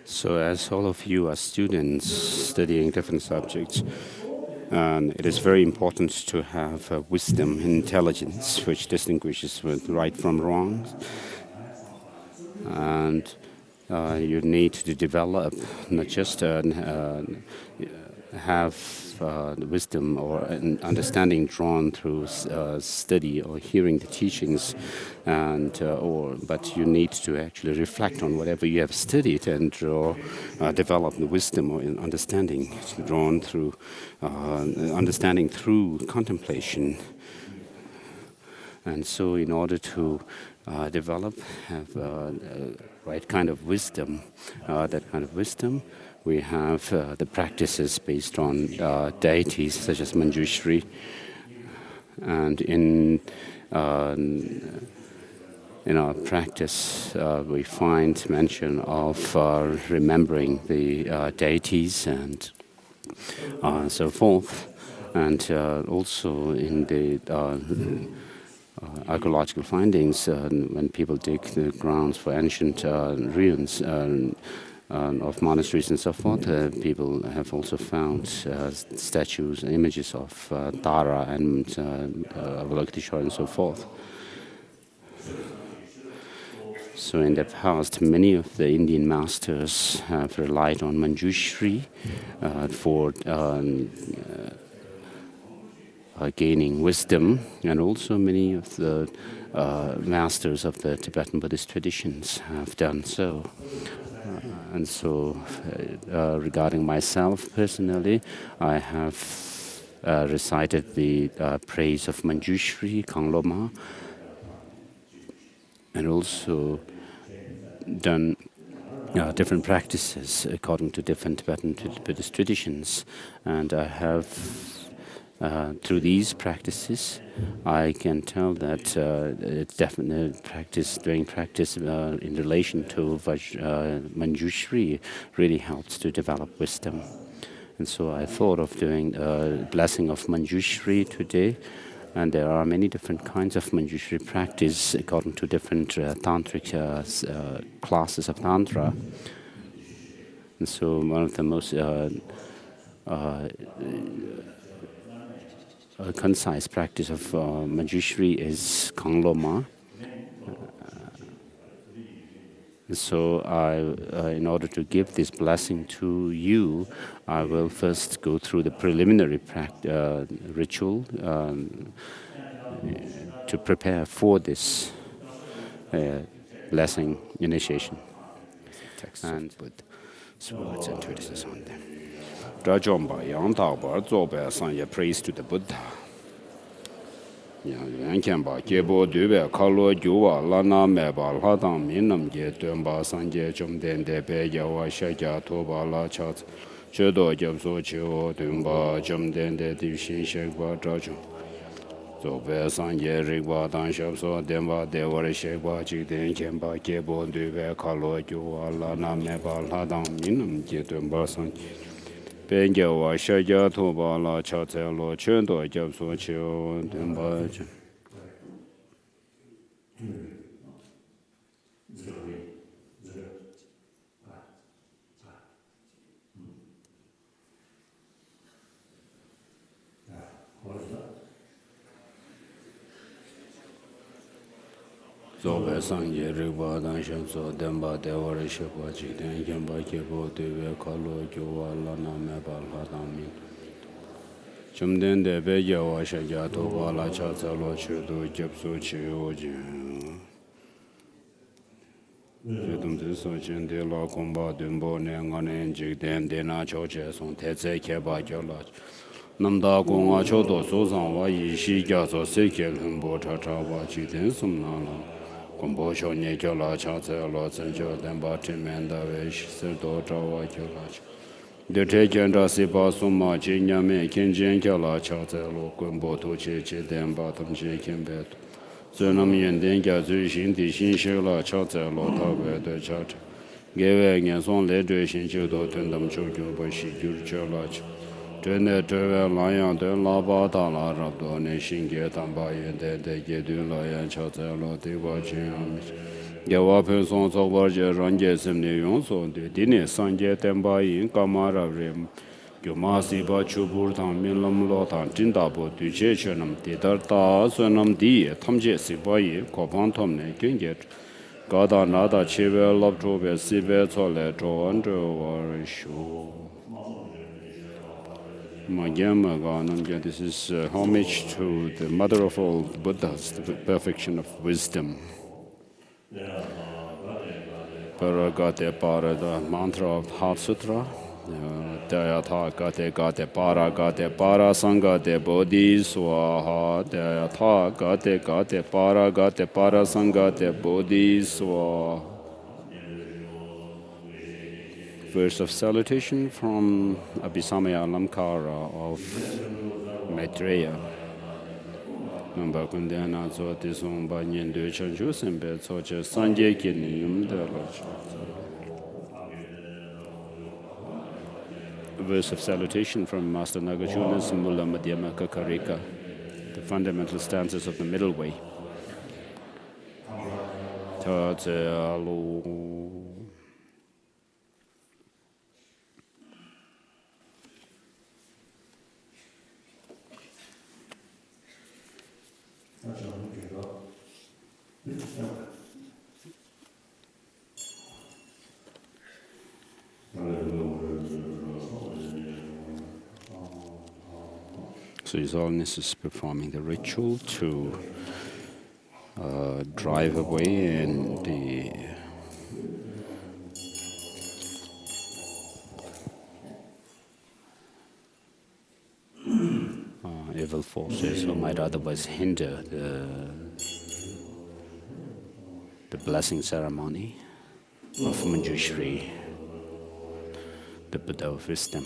So as all of you are students studying different subjects, and it is very important to have wisdom and intelligence, which distinguishes right from wrong. And you need to develop, not just have wisdom or an understanding drawn through study or hearing the teachings, but you need to actually reflect on whatever you have studied and develop the wisdom or understanding drawn through understanding through contemplation. And so in order to have right kind of wisdom, we have the practices based on deities such as Manjushri, and in our practice we find mention of remembering the deities and so forth, and also in the archaeological findings, when people dig the grounds for ancient ruins of monasteries and so forth, people have also found statues, images of Tara and Avalokiteshvara and so forth. So in the past, many of the Indian masters have relied on Manjushri for gaining wisdom, and also many of the masters of the Tibetan Buddhist traditions have done so. And so regarding myself personally, I have recited the praise of Manjushri, Kangloma, and also done different practices according to different Tibetan Buddhist traditions. And I have through these practices, I can tell that it's definitely doing practice in relation to Manjushri really helps to develop wisdom. And so I thought of doing a blessing of Manjushri today. And there are many different kinds of Manjushri practice according to different tantric classes of Tantra. And so one of the most concise practice of Manjushri is Kangloma. So in order to give this blessing to you, I will first go through the preliminary ritual to prepare for this blessing initiation. And with words and treatises on them. Praise to the Buddha. Yankemba, Gebo, Dube, Kalo, Jua, Lana, Meba, Hadam, Minam, Yetumba, Sanje, Jumden, Debe, Yawa, Shaja, Toba, La Chat, Chedo, Jabso, Chio, Dumba, Jumden, the Division, Shekwa, Drajo. Zobe, Sanje, Rigwa, Dan Shabso, Demba, Devore, Shekwa, Jiden, Kemba, Gebo, Dube, Kalo, Jua, Lana, Meba, Hadam, Minam, Yetumba, Sanje. Benjawa Shaja Toba La Chatelo Chendo Jabso Chio Demba. Zobe Sanje Rigwa Dan Shamso Demba Devore Shekwa Jiden Kemba Kebo Debe Kalo Jua Lana Meba Hadami Chumden de Bejawa Shaja Toba La Chatalo Chedo Jabso Chio Jin Jedum Tiso Chende La Komba Dumbo Nengan Jigden Dena Choche Son Teze Keba Jola Namda Gonga Chodo Sozan Wa Yishi Jaso Seke Humbo Tata Wa Jiden Sumnala Gombo Shonye Jola Chatse Lo Senjo Demba Timenda Wish Serdo Jawa Jola The Tekenda Sipa Suma Chinyame Kinjin Jola Chatse Lo Gombo Toche Chidem Batam Chikimbet Sunam Yenden Gazu Shinti Shinshila Chatse Lo Tabe de Chat Gewe Nyanson Le Due Shinjudo Tundam Chojo Bashi Jur Cholach Tune Tue Layan de Laba Dala Rabdo Ne Shinge Tamba Yende de Gedun Layan Chatse Lo Tiwa Chinyam Yawa Penson Sovarja Ranje Semne Yonson, the Dine Sanje Temba in Kamara Rim, Yomasi Bachubur Tan Milam Lotan, Tindabo, Duche Chenam, Tidarta, Sonam Di, Tamje Sibai, Kopantomne, Kinget, Gada Nada Chive, Lobtrobe, Sibe, Tole, Joandro, or Show. This is homage to the mother of all Buddhas, the perfection of wisdom. Paragate Parada, mantra of Heart Sutra. Dayatha Gate Gate Para Gate Para Sangate Bodhi Swaha. Dayatha Gate Gate Para Sangate Bodhi Swaha. Verse of salutation from Abhisamaya Alamkara of Maitreya. Number Kundana Zotisum Banyan de Chanjus and Bed such as Sanje Kinium de verse of salutation from Master Nagarjuna's Mula Madhyama Kakarika, the fundamental stanzas of the middle way. So His Holiness is performing the ritual to drive away and the evil forces who might otherwise hinder the blessing ceremony of Manjushri, the Buddha of wisdom.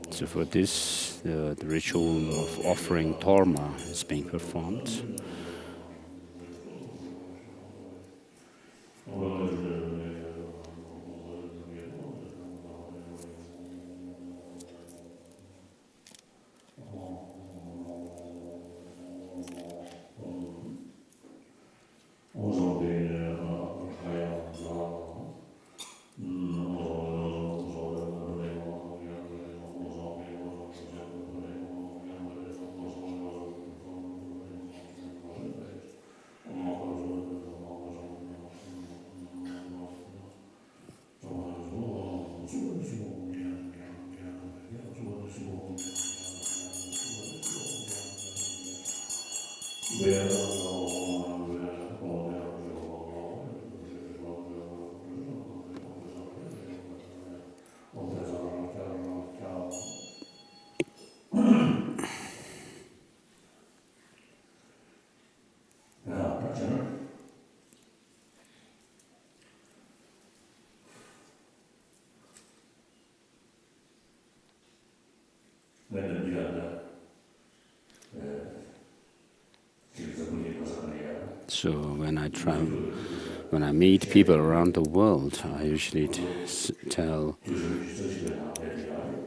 So for this, the ritual of offering torma is being performed. So when I meet people around the world, I usually tell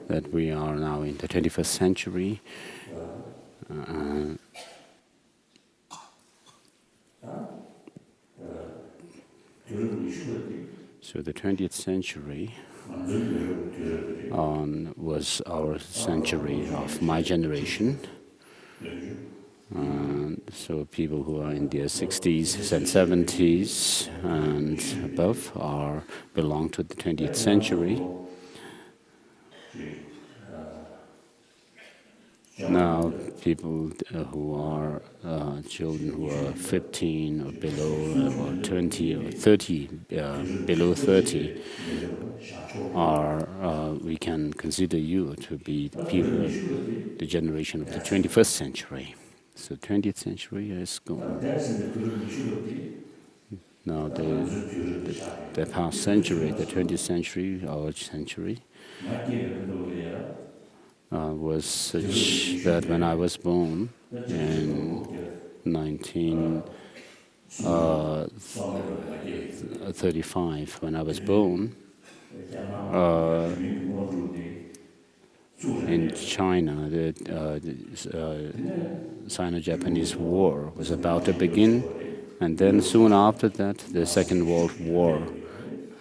that we are now in the 21st century. So the 20th century was our century of my generation. So people who are in their 60s and 70s and above belong to the 20th century. Now people who are children who are 15 or below, or 20 or 30, below 30, we can consider you to be the generation of the 21st century. So 20th century is gone. Now the past century, the 20th century, our century, was such that when I was born in 1935, when I was born, In China, the Sino-Japanese War was about to begin, and then soon after that, the Second World War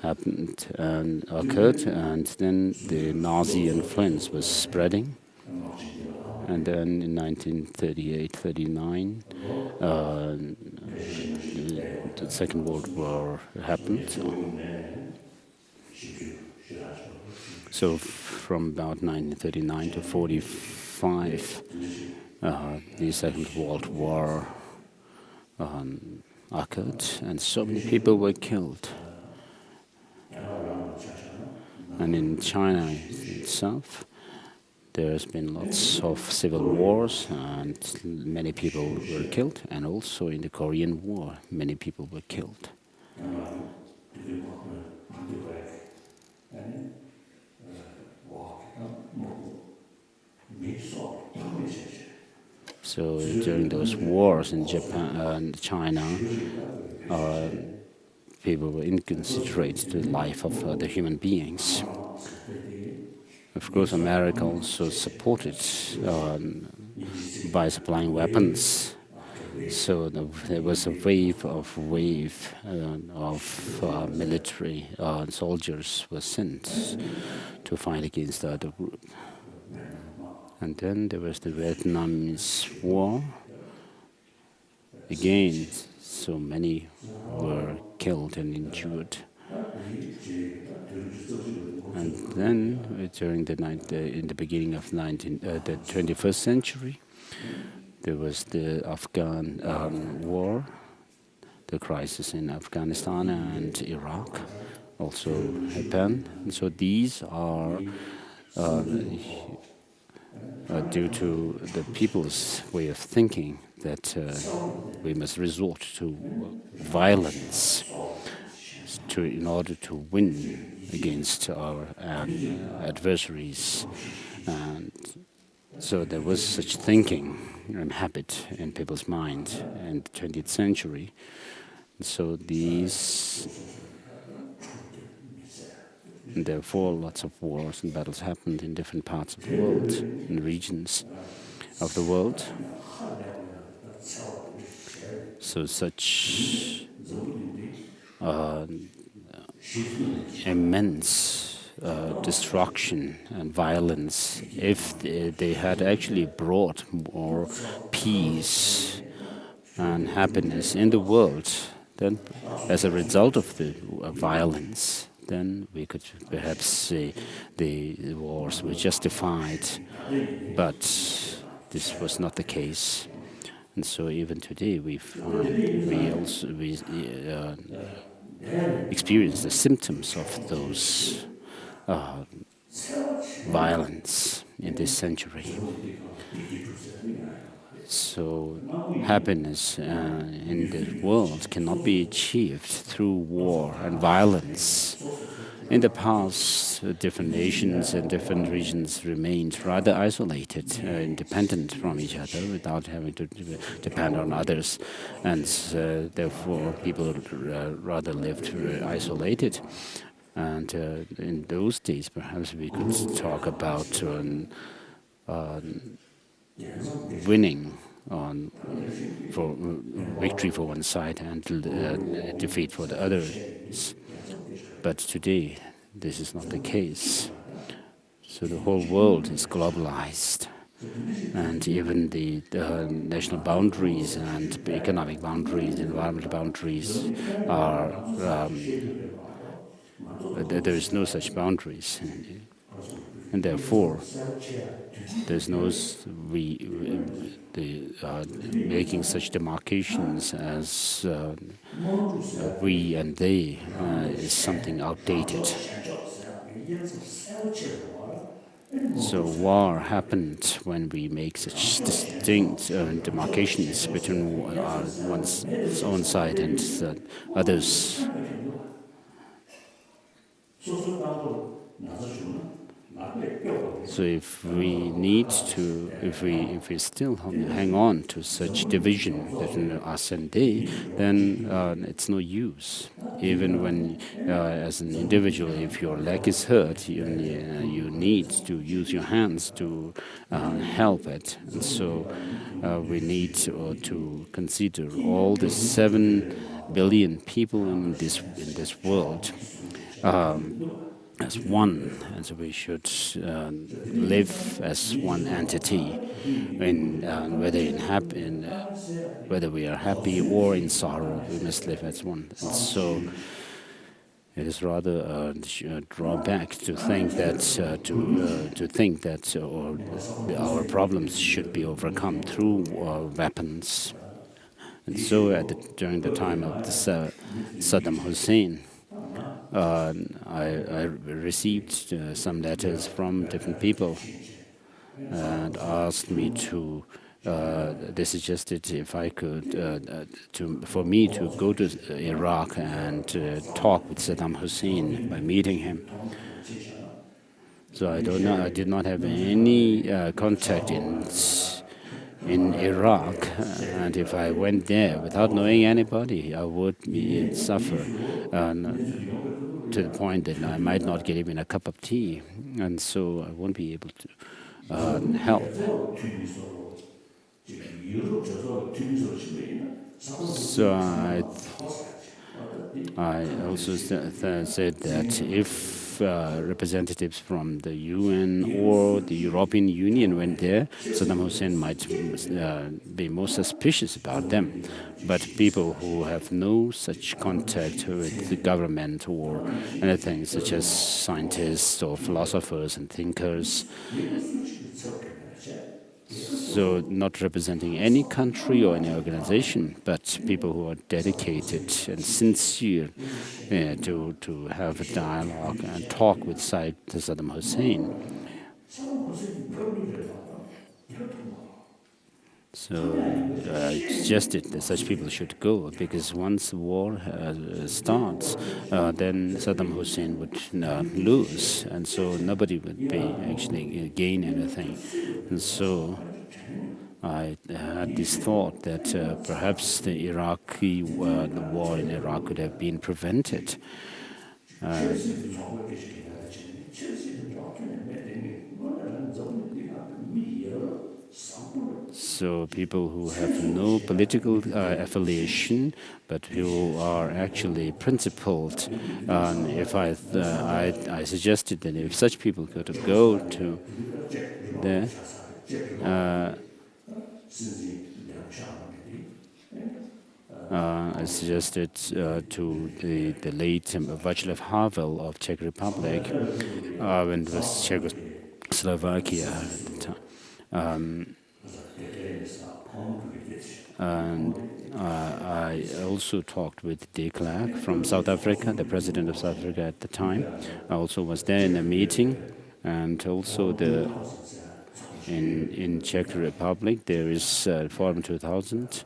happened and occurred, and then the Nazi influence was spreading. And then in 1938-39, the Second World War happened. So from about 1939 to 45, the Second World War occurred, and so many people were killed. And in China itself, there's been lots of civil wars, and many people were killed. And also in the Korean War, many people were killed. So during those wars in Japan and China, people were inconsiderate to the life of other human beings. Of course, America also supported by supplying weapons. So there was a wave of military soldiers were sent to fight against the other group. And then there was the Vietnamese War. Again, so many were killed and injured. And then, during in the beginning of the 21st century, there was the Afghan war, the crisis in Afghanistan and Iraq, also happened. And so these are due to the people's way of thinking that we must resort to violence in order to win against our adversaries. And so there was such thinking and habit in people's mind in the 20th century. So and therefore lots of wars and battles happened in different parts of the world, in regions of the world. So such immense destruction and violence, if they had actually brought more peace and happiness in the world, then as a result of the violence, then we could perhaps say the wars were justified, but this was not the case. And so even today we experience the symptoms of those violence in this century. So happiness in the world cannot be achieved through war and violence. In the past, different nations and different regions remained rather isolated, independent from each other, without having to depend on others. And therefore, people rather lived isolated. And in those days, perhaps we could talk about winning for victory for one side and defeat for the others. But today, this is not the case. So the whole world is globalized, and even the national boundaries and economic boundaries, environmental boundaries are there is no such boundaries, and therefore there's no making such demarcations as we and they is something outdated. So war happened when we make such distinct demarcations between one's own side and others. So So if we need to, if we still hang on to such division between us and they, then it's no use. Even when, as an individual, if your leg is hurt, you need to use your hands to help it. And so we need to consider all the 7 billion people in this world as one, and so we should live as one entity, in whether we are happy or in sorrow. We must live as one, and so it is rather a drawback to think that or our problems should be overcome through weapons. And so, during the time of Saddam Hussein, I received some letters from different people and asked me to. They suggested if I could, for me to go to Iraq and talk with Saddam Hussein by meeting him. So I don't know. I did not have any contact in Iraq, and if I went there without knowing anybody, I would suffer to the point that I might not get even a cup of tea, and so I won't be able to help. So I also said that if representatives from the UN or the European Union went there, Saddam Hussein might be more suspicious about them. But people who have no such contact with the government or anything, such as scientists or philosophers and thinkers, so not representing any country or any organization, but people who are dedicated and sincere to have a dialogue and talk with Saddam Hussein. So I suggested that such people should go, because once the war starts, then Saddam Hussein would lose, and so nobody would be actually gain anything. And so I had this thought that perhaps the war in Iraq could have been prevented. So people who have no political affiliation, but who are actually principled. If I suggested that if such people could go to there, I suggested to the late Václav Havel of Czech Republic, when it was Czechoslovakia at the time. And I also talked with de Klerk from South Africa, the president of South Africa at the time. I also was there in a meeting, and also in Czech Republic there is Forum 2000.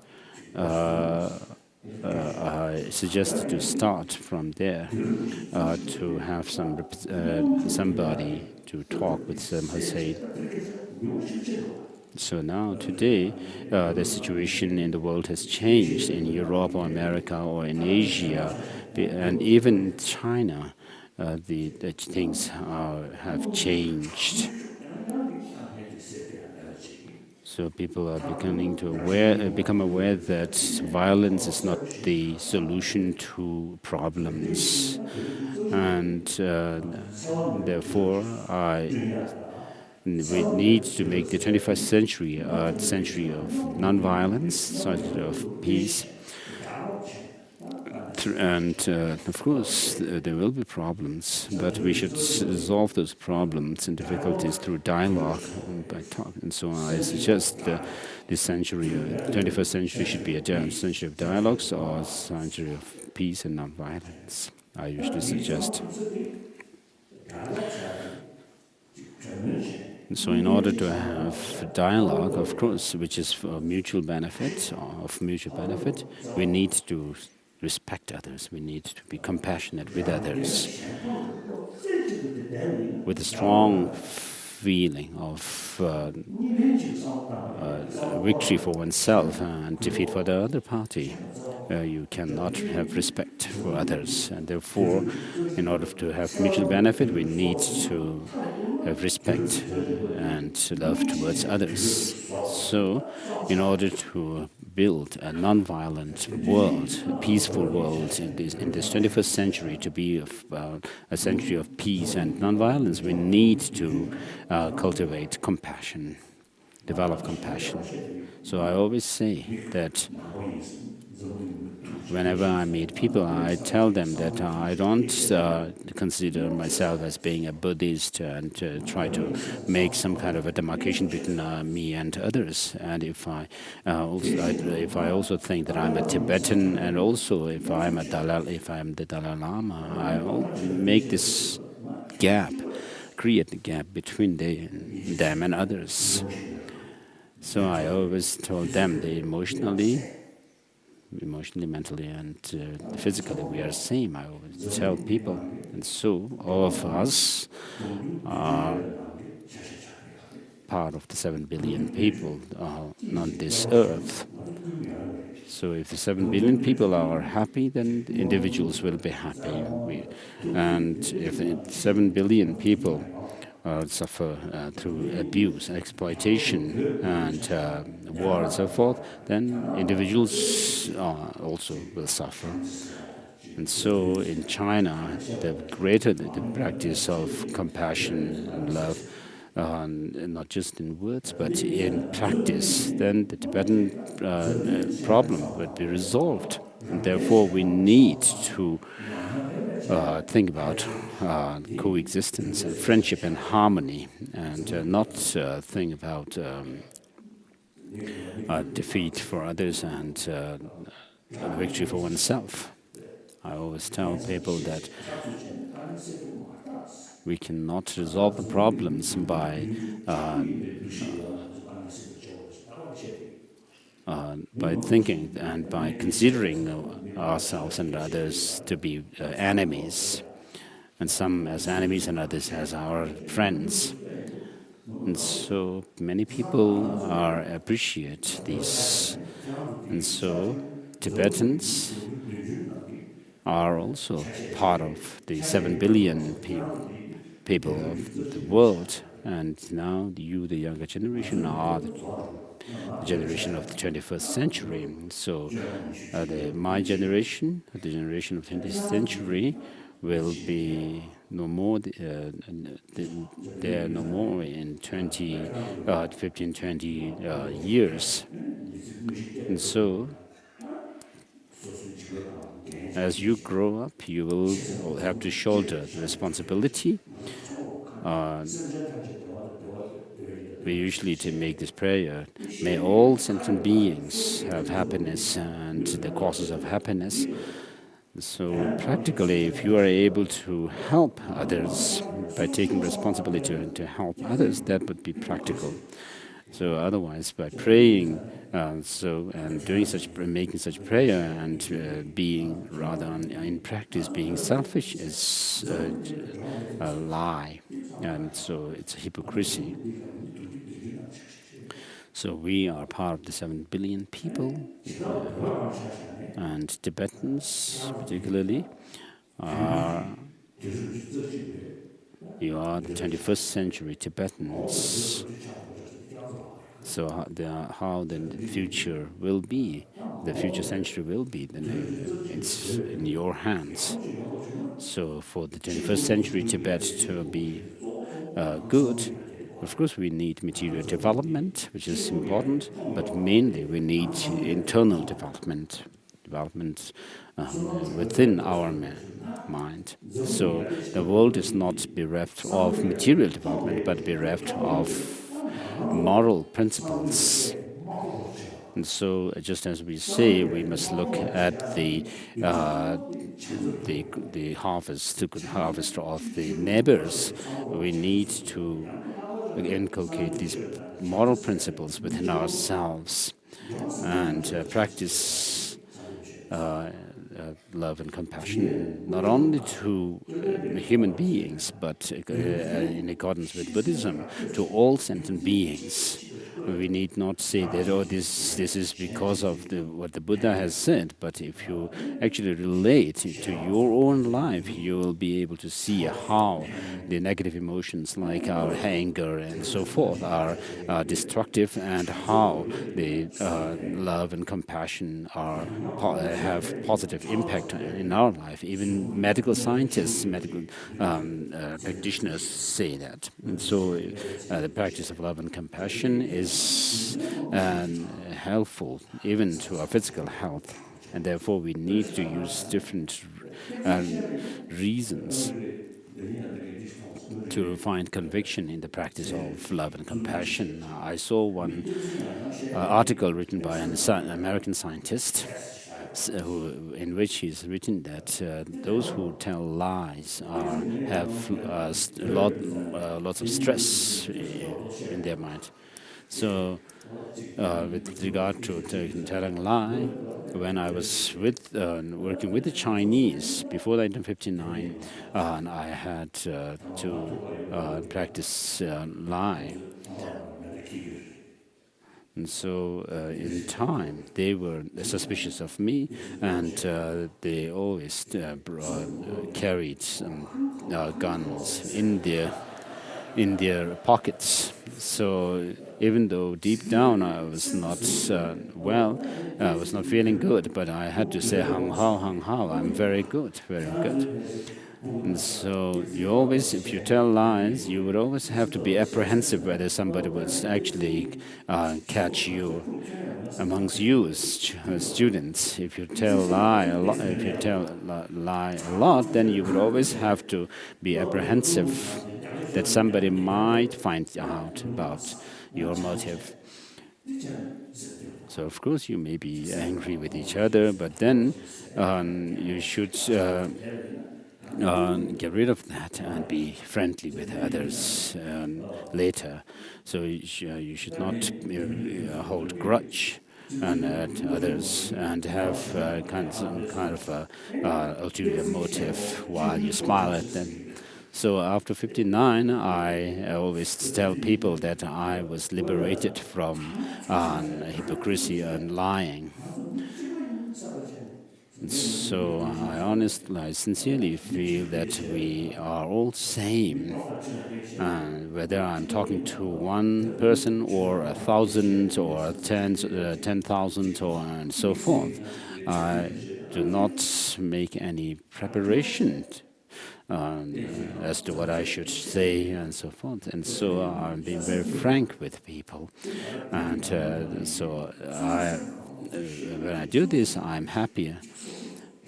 I suggested to start from there, to have somebody to talk with Saddam Hussein. So now, today, the situation in the world has changed in Europe or America or in Asia, and even China. The things have changed. So people are become aware that violence is not the solution to problems, and therefore we need to make the 21st century a century of nonviolence, century of peace. And of course, there will be problems, but we should resolve those problems and difficulties through dialogue and by talk. And so I suggest this century, 21st century, should be a century of dialogues or a century of peace and nonviolence. I usually suggest. So in order to have dialogue, of course, which is for mutual benefit, we need to respect others. We need to be compassionate with others. With a strong feeling of victory for oneself and defeat for the other party. You cannot have respect for others, and therefore, in order to have mutual benefit, we need to have respect and love towards others. So, in order to build a non-violent world, a peaceful world in this 21st century, to be a century of peace and non-violence, we need to cultivate compassion, develop compassion. So I always say that whenever I meet people, I tell them that I don't consider myself as being a Buddhist and try to make some kind of a demarcation between me and others. And if I also think that I'm a Tibetan, and also if I'm the Dalai Lama, I will make this gap, create the gap between them and others. So I always told them that emotionally, mentally, and physically, we are the same. I always tell people. And so all of us are part of the 7 billion people on this earth. So if the 7 billion people are happy, then individuals will be happy. And if 7 billion people suffer through abuse, exploitation, and war and so forth, then individuals also will suffer. And so in China, the greater the practice of compassion and love, not just in words, but in practice, then the Tibetan problem would be resolved. And therefore, we need to think about coexistence and friendship and harmony, and not think about defeat for others and victory for oneself. I always tell people that we cannot resolve the problems by thinking and by considering ourselves and others to be enemies, and some as enemies and others as our friends. And so many people appreciate this. And so Tibetans are also part of the 7 billion people of the world. And now you, the younger generation, are the generation of the 21st century. So my generation, the generation of the 20th century, will be no more. They're no more in 15, 20 years. And so, as you grow up, you will have to shoulder the responsibility. We usually to make this prayer, may all sentient beings have happiness and the causes of happiness. So practically, if you are able to help others by taking responsibility to help others, that would be practical. So otherwise, by praying, and doing making such prayer and being rather in practice being selfish is a lie, and so it's a hypocrisy. So we are part of the 7 billion people, and Tibetans particularly you are the 21st century Tibetans. So how then the future will be, the future century will be, then it's in your hands. So for the 21st century Tibet to be good, of course we need material development, which is important, but mainly we need internal development within our mind. So the world is not bereft of material development, but bereft of moral principles. And so, just as we say, we must look at the harvest, the good harvest of the neighbors. We need to inculcate these moral principles within ourselves and practice love and compassion, not only to human beings, but in accordance with Buddhism, to all sentient beings. We need not say that, oh, this is because of what the Buddha has said, but if you actually relate to your own life, you will be able to see how the negative emotions like our anger and so forth are destructive, and how the love and compassion have positive impact in our life. Even medical scientists, medical practitioners say that. And so the practice of love and compassion is helpful even to our physical health. And therefore we need to use different reasons to find conviction in the practice of love and compassion. I saw one article written by an American scientist in which he's written that those who tell lies have lots of stress in their mind. So with regard to telling a lie, when I was working with the Chinese before 1959, and I had to practice lie. And so in time, they were suspicious of me, and they always carried guns in their pockets. So even though deep down I was not I was not feeling good, but I had to say, hang hao, I'm very good, very good. And so you always, if you tell lies, you would always have to be apprehensive whether somebody would actually catch you amongst you as students. If you tell lie a lot, then you would always have to be apprehensive that somebody might find out about your motive. So of course you may be angry with each other, but then you should get rid of that and be friendly with others later. So you should not hold grudge at others and have some kind of ulterior motive while you smile at them. So after 59, I always tell people that I was liberated from hypocrisy and lying. So I sincerely feel that we are all same. Whether I'm talking to one person or 1,000 or 10,000 and so forth, I do not make any preparation as to what I should say and so forth. And so I'm being very frank with people. And so when I do this, I'm happier.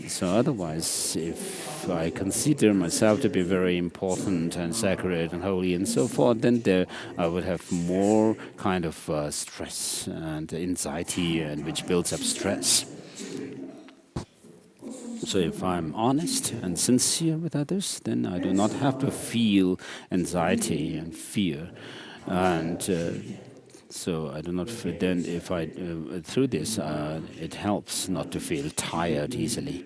So otherwise, if I consider myself to be very important and sacred and holy and so forth, then I would have more kind of stress and anxiety, and which builds up stress. So if I'm honest and sincere with others, then I do not have to feel anxiety and fear. And so I do not feel, then if I, through this, it helps not to feel tired easily.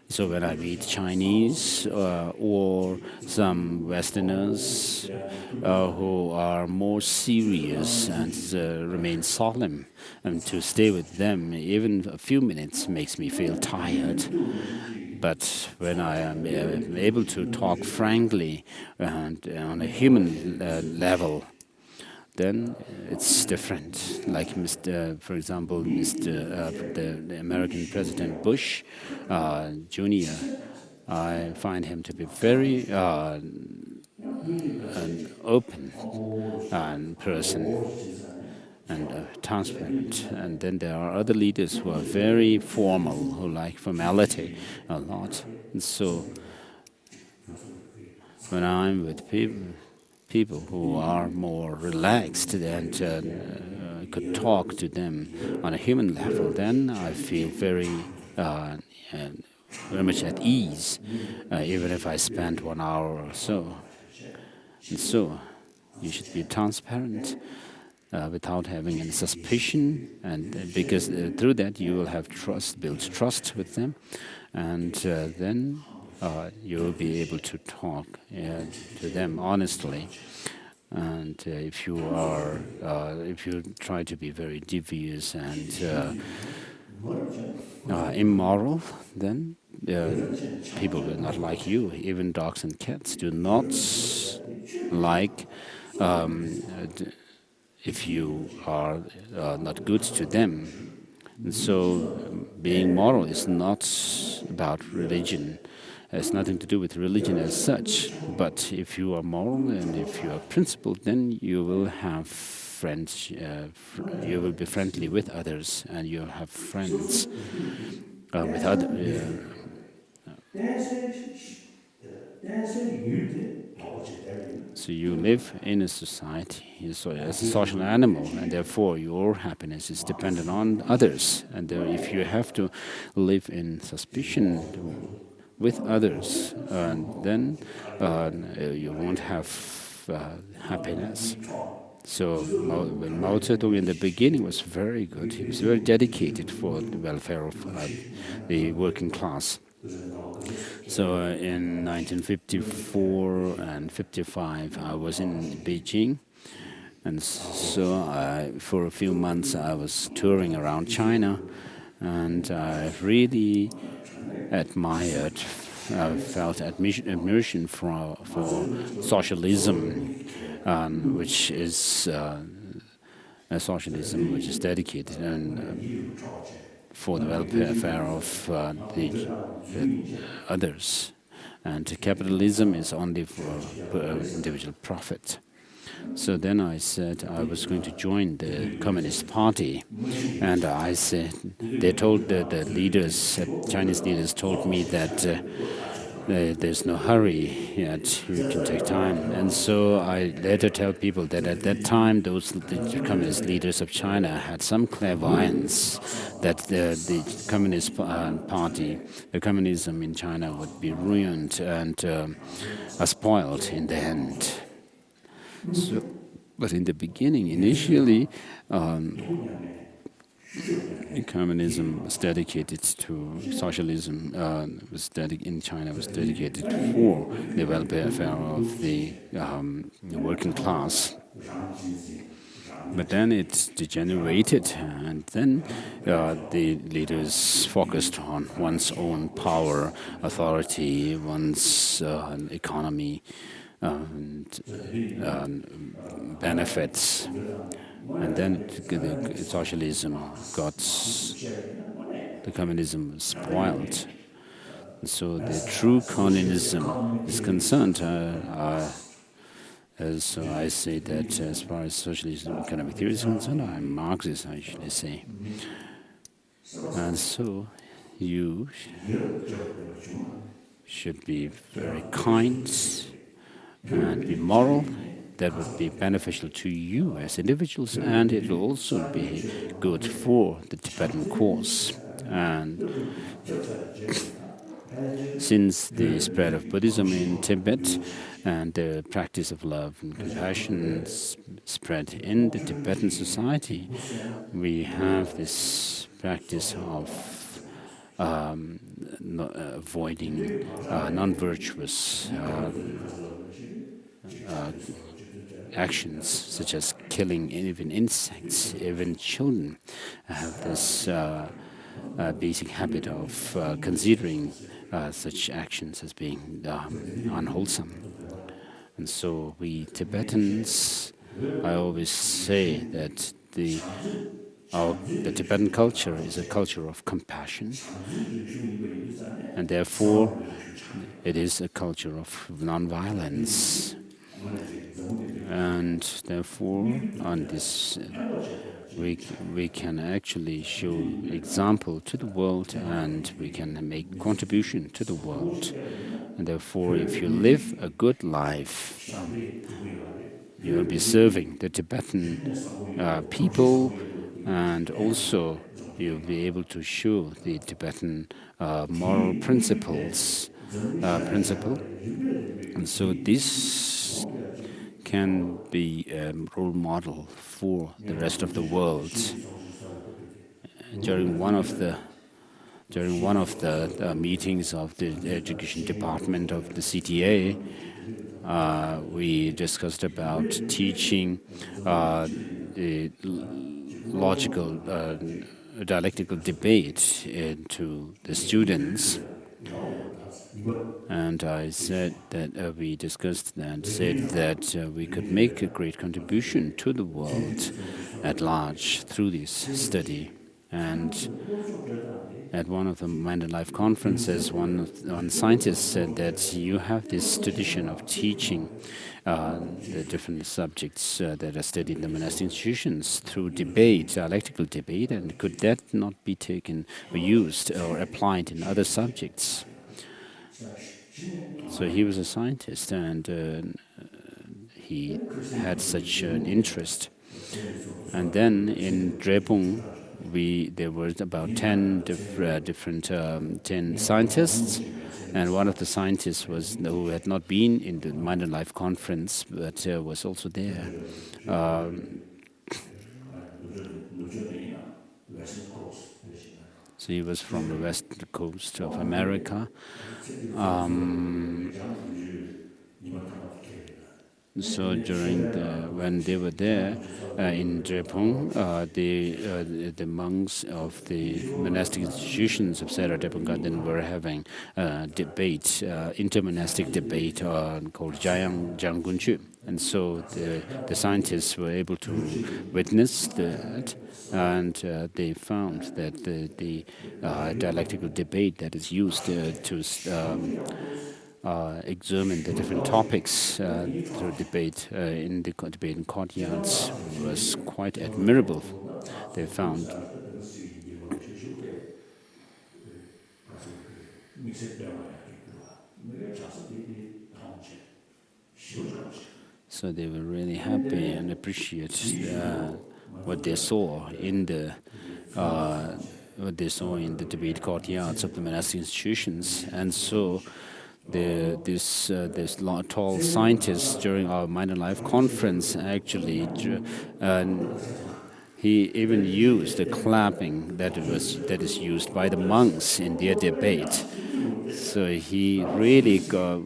So when I meet Chinese or some Westerners who are more serious and remain solemn, and to stay with them even a few minutes makes me feel tired. But when I am able to talk frankly and on a human level, then it's different. Like for example, the American President Bush Jr. I find him to be very an open person and transparent. And then there are other leaders who are very formal, who like formality a lot. And so when I'm with people who are more relaxed and could talk to them on a human level, then I feel very much at ease, even if I spend 1 hour or so. And so you should be transparent without having any suspicion, and because through that you will have trust, build trust with them, and then you will be able to talk to them honestly. And if you try to be very devious and immoral, then people will not like you. Even dogs and cats do not like if you are not good to them. And so being moral is not about religion. It has nothing to do with religion as such. But if you are moral and if you are principled, then you will have friends. You will be friendly with others, and you'll have friends with other. So you live in a society as a social animal, and therefore your happiness is dependent on others. And if you have to live in suspicion with others, then you won't have happiness. So when Mao Zedong in the beginning was very good, he was very dedicated for the welfare of the working class. So in 1954 and 55, I was in Beijing, and so for a few months I was touring around China, and I really admired, felt admiration for socialism, which is a socialism which is dedicated and for the welfare of the others. And capitalism is only for individual profit. So then I said I was going to join the Communist Party. And I said, they told the leaders, Chinese leaders told me that there's no hurry yet, you can take time. And so I later tell people that at that time, the communist leaders of China had some clairvoyance that the Communist Party, the communism in China would be ruined and spoiled in the end. So, but in the beginning, initially, communism was dedicated to socialism. In China was dedicated for the welfare of the working class. But then it degenerated, and then the leaders focused on one's own power, authority, one's economy, and benefits. And then the socialism the communism was spoiled. And so the true communism is concerned. So I say that as far as socialism economic theory is concerned, I'm Marxist, I usually say. And so you should be very kind and be moral. That would be beneficial to you as individuals, and it will also be good for the Tibetan cause. And since the spread of Buddhism in Tibet and the practice of love and compassion spread in the Tibetan society, we have this practice of avoiding non-virtuous actions, such as killing even insects. Even children have this basic habit of considering such actions as being unwholesome. And so we Tibetans, I always say that the Tibetan culture is a culture of compassion, and therefore it is a culture of non-violence. And therefore, on this, we can actually show example to the world, and we can make contribution to the world. And therefore, if you live a good life, you will be serving the Tibetan people, and also you'll be able to show the Tibetan moral principle. And so this can be a role model for the rest of the world. During one of the meetings of the education department of the CTA, we discussed about teaching the logical dialectical debate to the students. And I said that we discussed and said that we could make a great contribution to the world at large through this study. And at one of the Mind and Life conferences, one scientist said that you have this tradition of teaching the different subjects that are studied in the monastic institutions through debate, dialectical debate, and could that not be taken or used or applied in other subjects? So he was a scientist, and he had such an interest. And then in Drepung, there were about 10 different 10 scientists, and one of the scientists who had not been in the Mind and Life conference, but was also there. So he was from the west coast of America. So when they were there in Drepung, the monks of the monastic institutions of Sera Drepung Garden were having a debate, intermonastic debate called Jayang Janggunchu. And so the scientists were able to witness that, and they found that the dialectical debate that is used to examine the different topics through debate in the debate in courtyards was quite admirable. They found so they were really happy and appreciate what they saw in the debate courtyards of the monastic institutions. And so this tall scientist during our Mind and Life conference actually he even used the clapping that is used by the monks in their debate. So he really got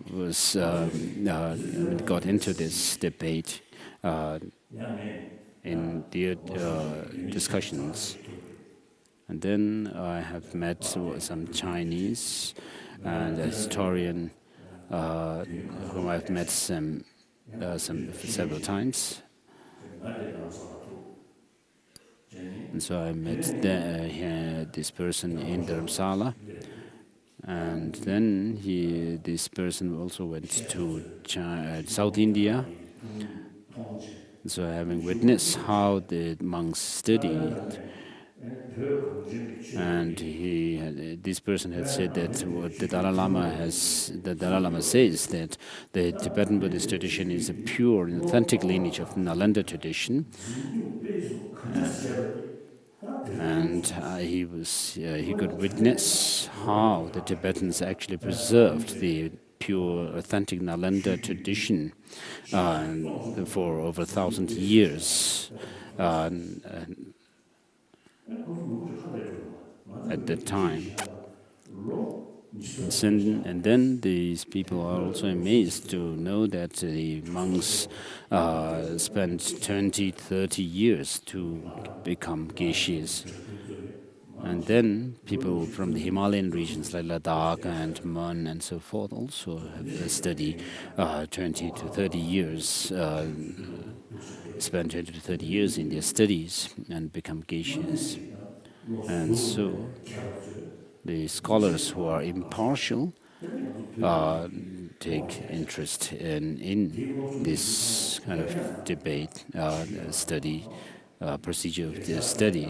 into this debate in their discussions. And then I have met some Chinese and a historian whom I've met several times. And so I met this person in Dharamsala. And then this person also went to South India. So having witnessed how the monks studied, and this person had said that what the Dalai Lama says that the Tibetan Buddhist tradition is a pure and authentic lineage of Nalanda tradition, and he could witness how the Tibetans actually preserved the pure, authentic Nalanda tradition for over 1,000 years. At that time. And then these people are also amazed to know that the monks spent 20, 30 years to become geishis. And then people from the Himalayan regions like Ladakh and Mon and so forth also have studied 20 to 30 years, spend 20 to 30 years in their studies and become geishas. And so the scholars who are impartial take interest in this kind of debate, study, procedure of their studies.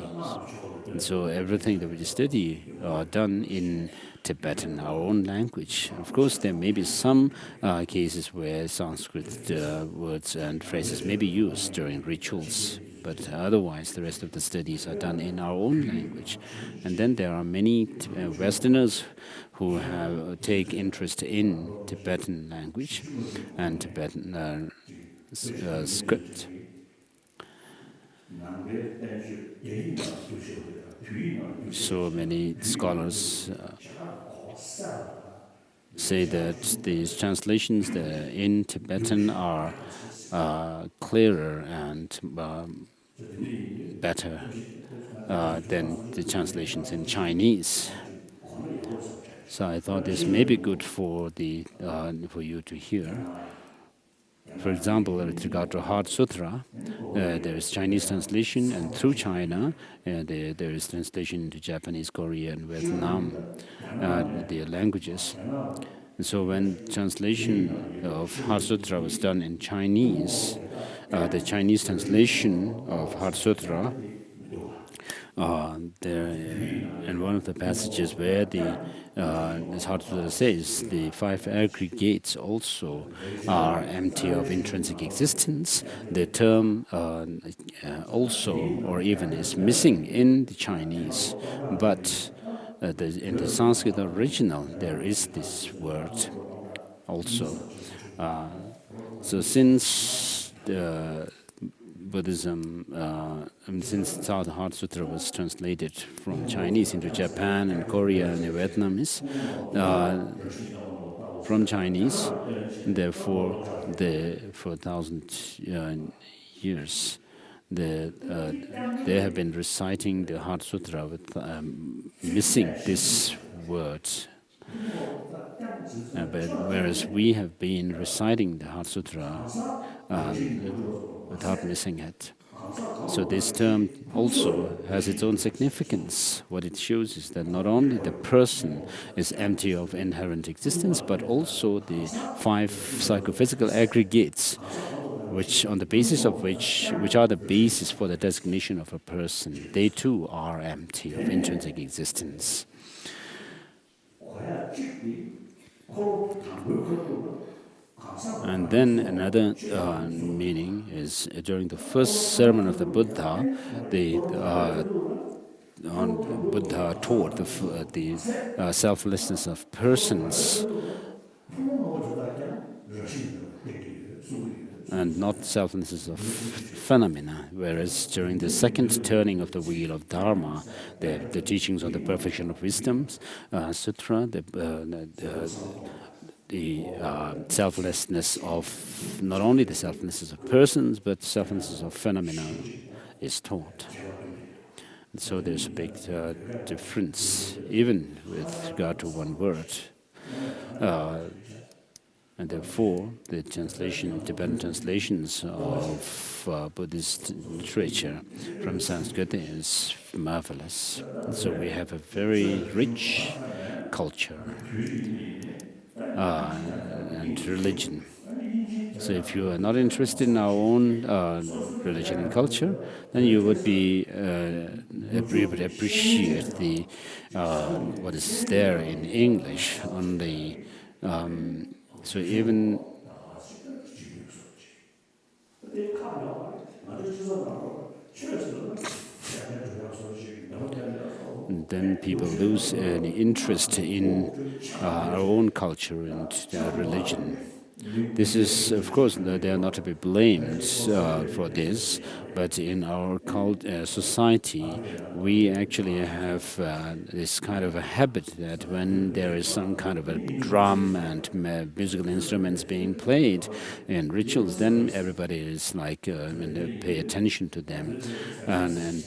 And so everything that we study are done in Tibetan, our own language. Of course, there may be some cases where Sanskrit words and phrases may be used during rituals, but otherwise the rest of the studies are done in our own language. And then there are many Westerners who take interest in Tibetan language and Tibetan script. So many scholars say that these translations in Tibetan are clearer and better than the translations in Chinese. So I thought this may be good for you to hear. For example, with regard to Heart Sutra, there is Chinese translation, and through China, there is translation into Japanese, Korean, Vietnam, the languages. And so when translation of Heart Sutra was done in Chinese, the Chinese translation of Heart Sutra, in one of the passages where this Heart Sutra says the 5 aggregates also are empty of intrinsic existence, the term also or even is missing in the Chinese, but in the Sanskrit original there is this word also. So since the Buddhism, since the Heart Sutra was translated from Chinese into Japan and Korea and Vietnamese, from Chinese, and therefore for 1,000 years, they have been reciting the Heart Sutra with missing this word. But whereas we have been reciting the Heart Sutra without missing it. So this term also has its own significance. What it shows is that not only the person is empty of inherent existence, but also the 5 psychophysical aggregates, which are the basis for the designation of a person. They too are empty of intrinsic existence. And then another meaning is during the first sermon of the Buddha, Buddha taught the selflessness of persons and not selflessness of phenomena, whereas during the second turning of the wheel of Dharma, the teachings on the perfection of wisdoms, sutra, the selflessness of not only the selflessness of persons, but selflessness of phenomena is taught. And so there's a big difference, even with regard to one word. And therefore, the Tibetan translations of Buddhist literature from Sanskrit is marvelous. And so we have a very rich culture and religion. So if you are not interested in our own religion and culture, then you would appreciate what is there in English on the. So even then people lose any interest in our own culture and religion. This is, of course, they are not to be blamed for this, but in our society, we actually have this kind of a habit that when there is some kind of a drum and musical instruments being played in rituals, then everybody is like, they pay attention to them. And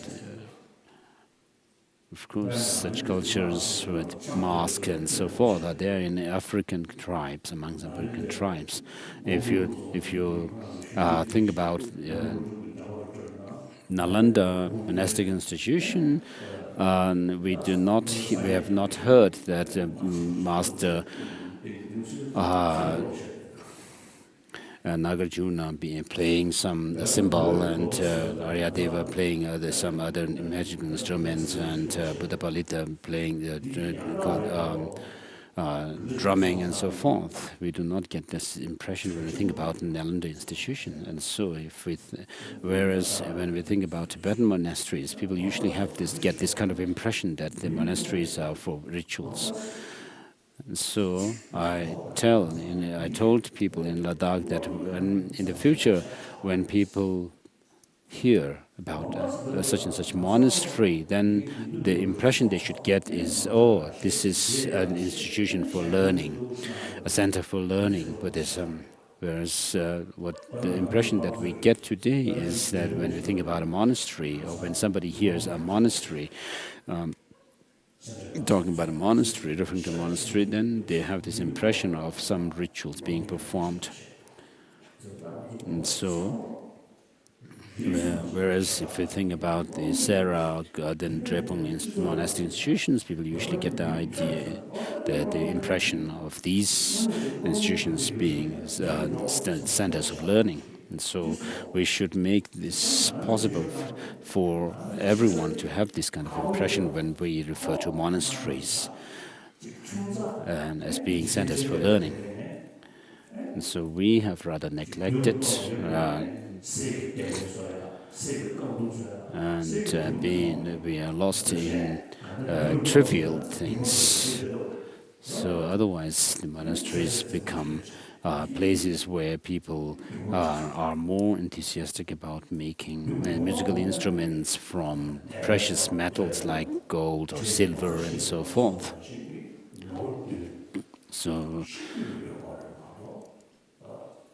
of course, such cultures with masks and so forth are there in African tribes, amongst African tribes. If you think about Nalanda monastic institution, we have not heard that Master Nagarjuna playing some cymbal and Aryadeva playing some other magical instruments and Buddhapalita playing drumming and so forth. We do not get this impression when we think about the Nalanda institution. And so, whereas when we think about Tibetan monasteries, people usually get this kind of impression that the monasteries are for rituals. So I told people in Ladakh that in the future, when people hear about such and such monastery, then the impression they should get is, oh, this is an institution for learning, a center for learning Buddhism. Whereas what the impression that we get today is that when we think about a monastery, or when somebody hears a monastery, talking about a monastery, referring to a monastery, then they have this impression of some rituals being performed. And so, whereas if you think about the Sera, then Drepung monastic institutions, people usually get the idea, the impression of these institutions being centers of learning. And so we should make this possible for everyone to have this kind of impression when we refer to monasteries and as being centers for learning. And so we have rather neglected and we are lost in trivial things. So otherwise, the monasteries become places where people are more enthusiastic about making musical instruments from precious metals like gold or silver and so forth. So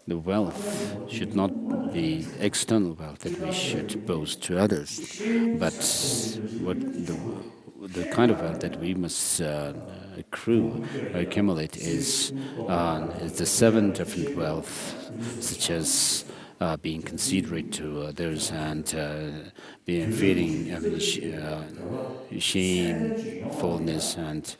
the wealth should not be external wealth that we should boast to others, but what the kind of wealth that we must accumulate is the 7 different wealth, such as being considerate to others and being feeling shamefulness and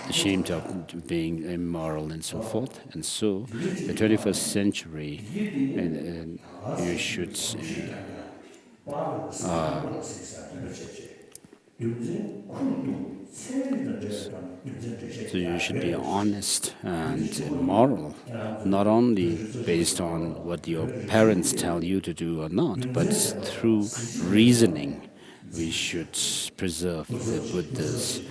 ashamed of being immoral and so forth. And so, the 21st century, you should so you should be honest and moral, not only based on what your parents tell you to do or not, but through reasoning. We should preserve the Buddhas.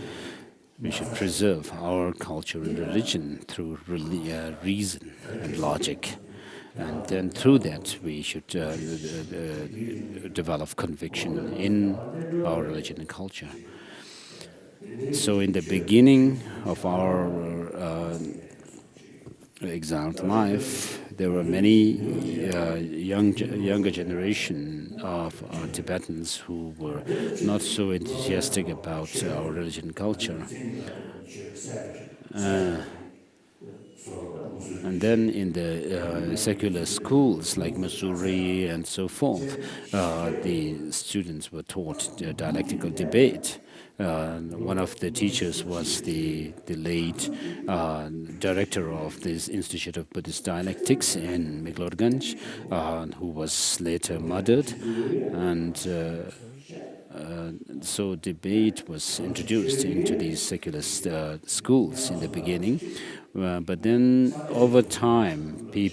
We should preserve our culture and religion through reason and logic. And then through that, we should develop conviction in our religion and culture. So in the beginning of our exiled life, there were many younger generation of Tibetans who were not so enthusiastic about our religion and culture. And then in the secular schools like Manjushri and so forth, the students were taught dialectical debate. One of the teachers was the late director of this Institute of Buddhist Dialectics in Meklorganj, who was later murdered. And so debate was introduced into these secular schools in the beginning. But then over time, the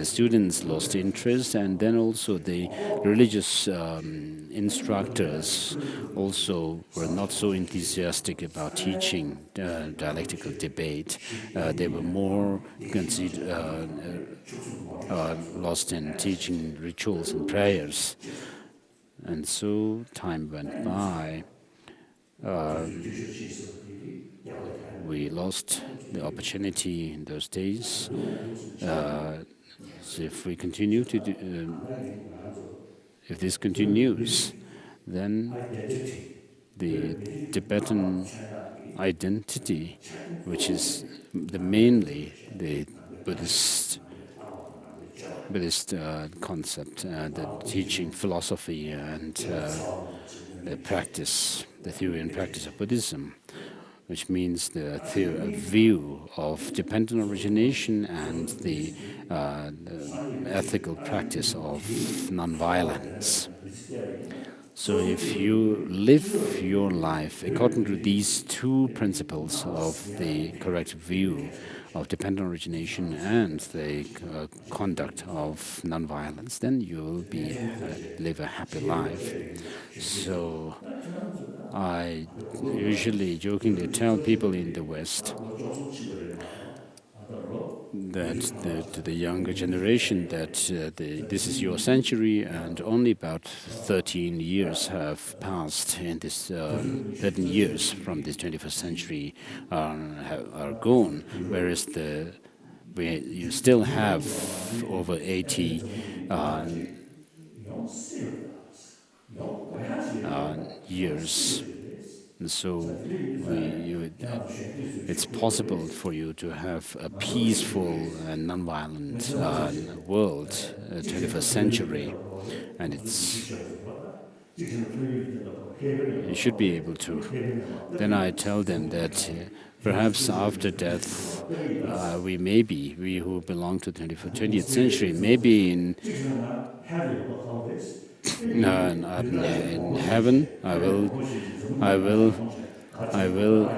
students lost interest, and then also the religious instructors also were not so enthusiastic about teaching dialectical debate. They were more lost in teaching rituals and prayers. And so time went by. We lost the opportunity in those days. So if we continue to if this continues, then the Tibetan identity, which is mainly the Buddhist concept, the teaching philosophy and the practice, the theory and practice of Buddhism, which means the view of dependent origination and the ethical practice of nonviolence. So if you live your life according to these 2 principles of the correct view of dependent origination and the conduct of nonviolence, then you will live a happy life. So I usually jokingly tell people in the West that to the younger generation that this is your century and only about 13 years have passed in this 13 years from this 21st century are gone, whereas you still have over 80 years. And so it's possible for you to have a peaceful and non-violent world, 21st century, and you should be able to. Then I tell them that perhaps after death, we who belong to the 20th century, maybe in heaven, I will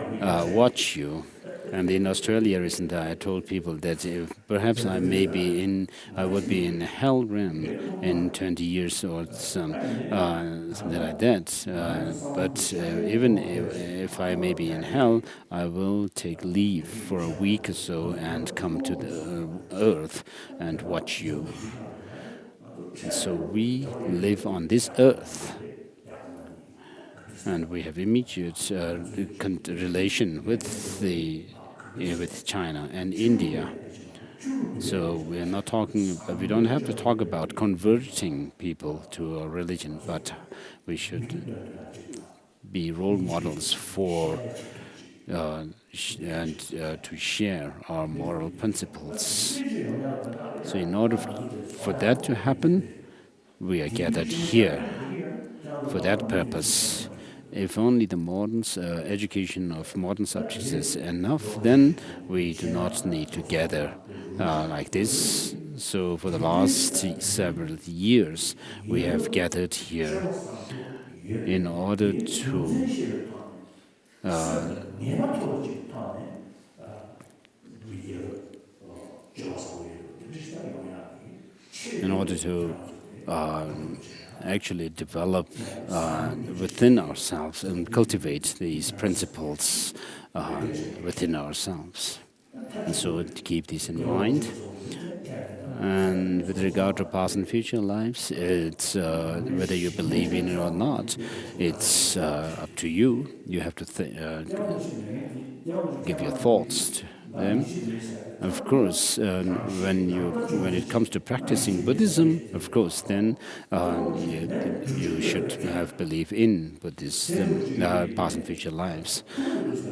watch you. And in Australia recently, I told people that perhaps I would be in the hell realm in 20 years or something like that. But even if I may be in hell, I will take leave for a week or so and come to the earth and watch you. And so we live on this earth, and we have immediate relation with China and India. So we are not talking. We don't have to talk about converting people to a religion, but we should be role models for to share our moral principles. So in order for that to happen, we are gathered here for that purpose. If only the modern education of modern subjects is enough, then we do not need to gather like this. So for the last several years, we have gathered here in order to actually develop within ourselves and cultivate these principles within ourselves. And so to keep this in mind. And with regard to past and future lives, it's whether you believe in it or not, it's up to you. You have to give your thoughts to them. Of course, when it comes to practicing Buddhism, of course, then you should have belief in Buddhism, past and future lives.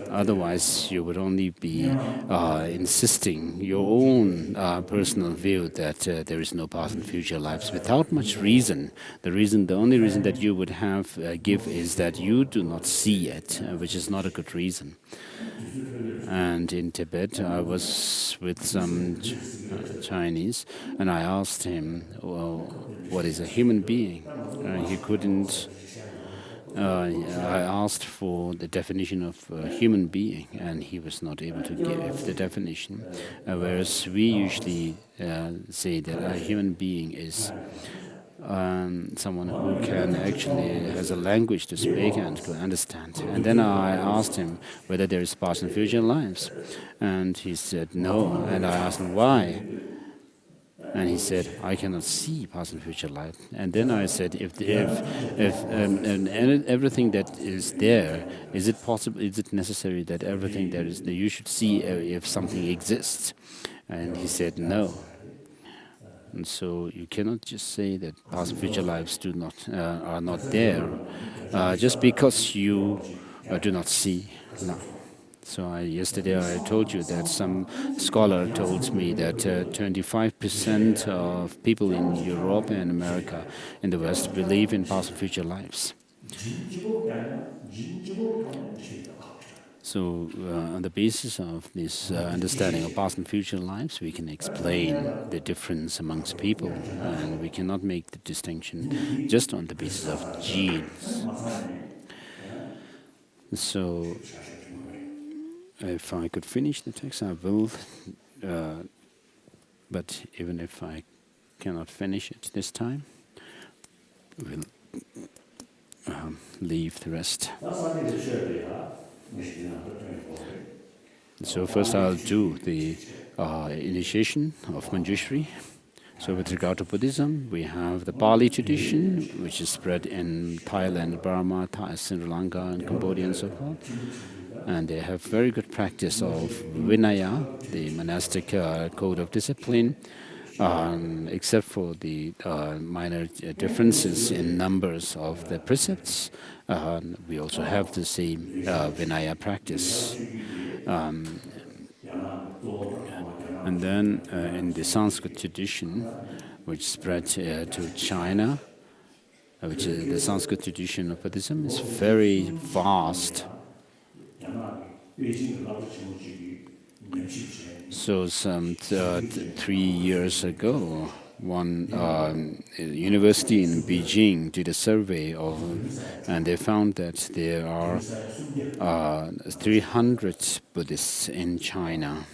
Otherwise, you would only be insisting your own personal view that there is no past and future lives without much reason. The only reason that you would give is that you do not see it, which is not a good reason. And in Tibet, I was with some Chinese, and I asked him, well, what is a human being? He couldn't. I asked for the definition of a human being, and he was not able to give the definition. Whereas we usually say that a human being is someone who can actually has a language to speak and to understand. And then I asked him whether there is past and future lives, and he said no. And I asked him why, and he said, I cannot see past and future life. And then I said, if everything that is there, is it possible? Is it necessary that everything that you should see if something exists? And he said no. And so you cannot just say that past and future lives are not there just because you do not see. No. So yesterday I told you that some scholar told me that 25% of people in Europe and America in the West believe in past and future lives. So on the basis of this understanding of past and future lives, we can explain the difference amongst people, and we cannot make the distinction just on the basis of genes. So if I could finish the text, I will, but even if I cannot finish it this time, we'll leave the rest. So first I'll do the initiation of Manjushri. So with regard to Buddhism, we have the Pali tradition, which is spread in Thailand, Burma, Sri Lanka, and Cambodia, and so forth. And they have very good practice of Vinaya, the monastic code of discipline, except for the minor differences in numbers of the precepts. We also have the same Vinaya practice. And then in the Sanskrit tradition, which spread to China, which is the Sanskrit tradition of Buddhism, is very vast. So some 3 years ago, one university in Beijing did a survey and they found that there are 300 Buddhists in China.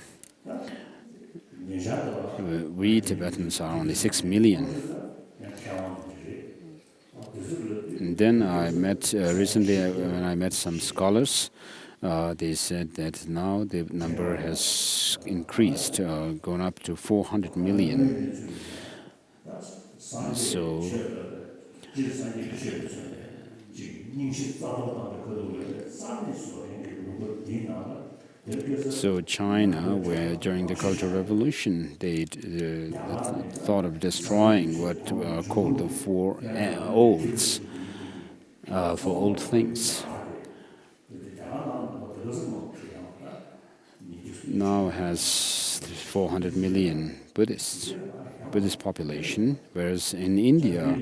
We Tibetans are only 6 million. And then I met recently when I met some scholars. They said that now the number has increased, gone up to 400 million. So China, where during the Cultural Revolution they thought of destroying what are called the four olds, for old things, now has 400 million Buddhist population, whereas in India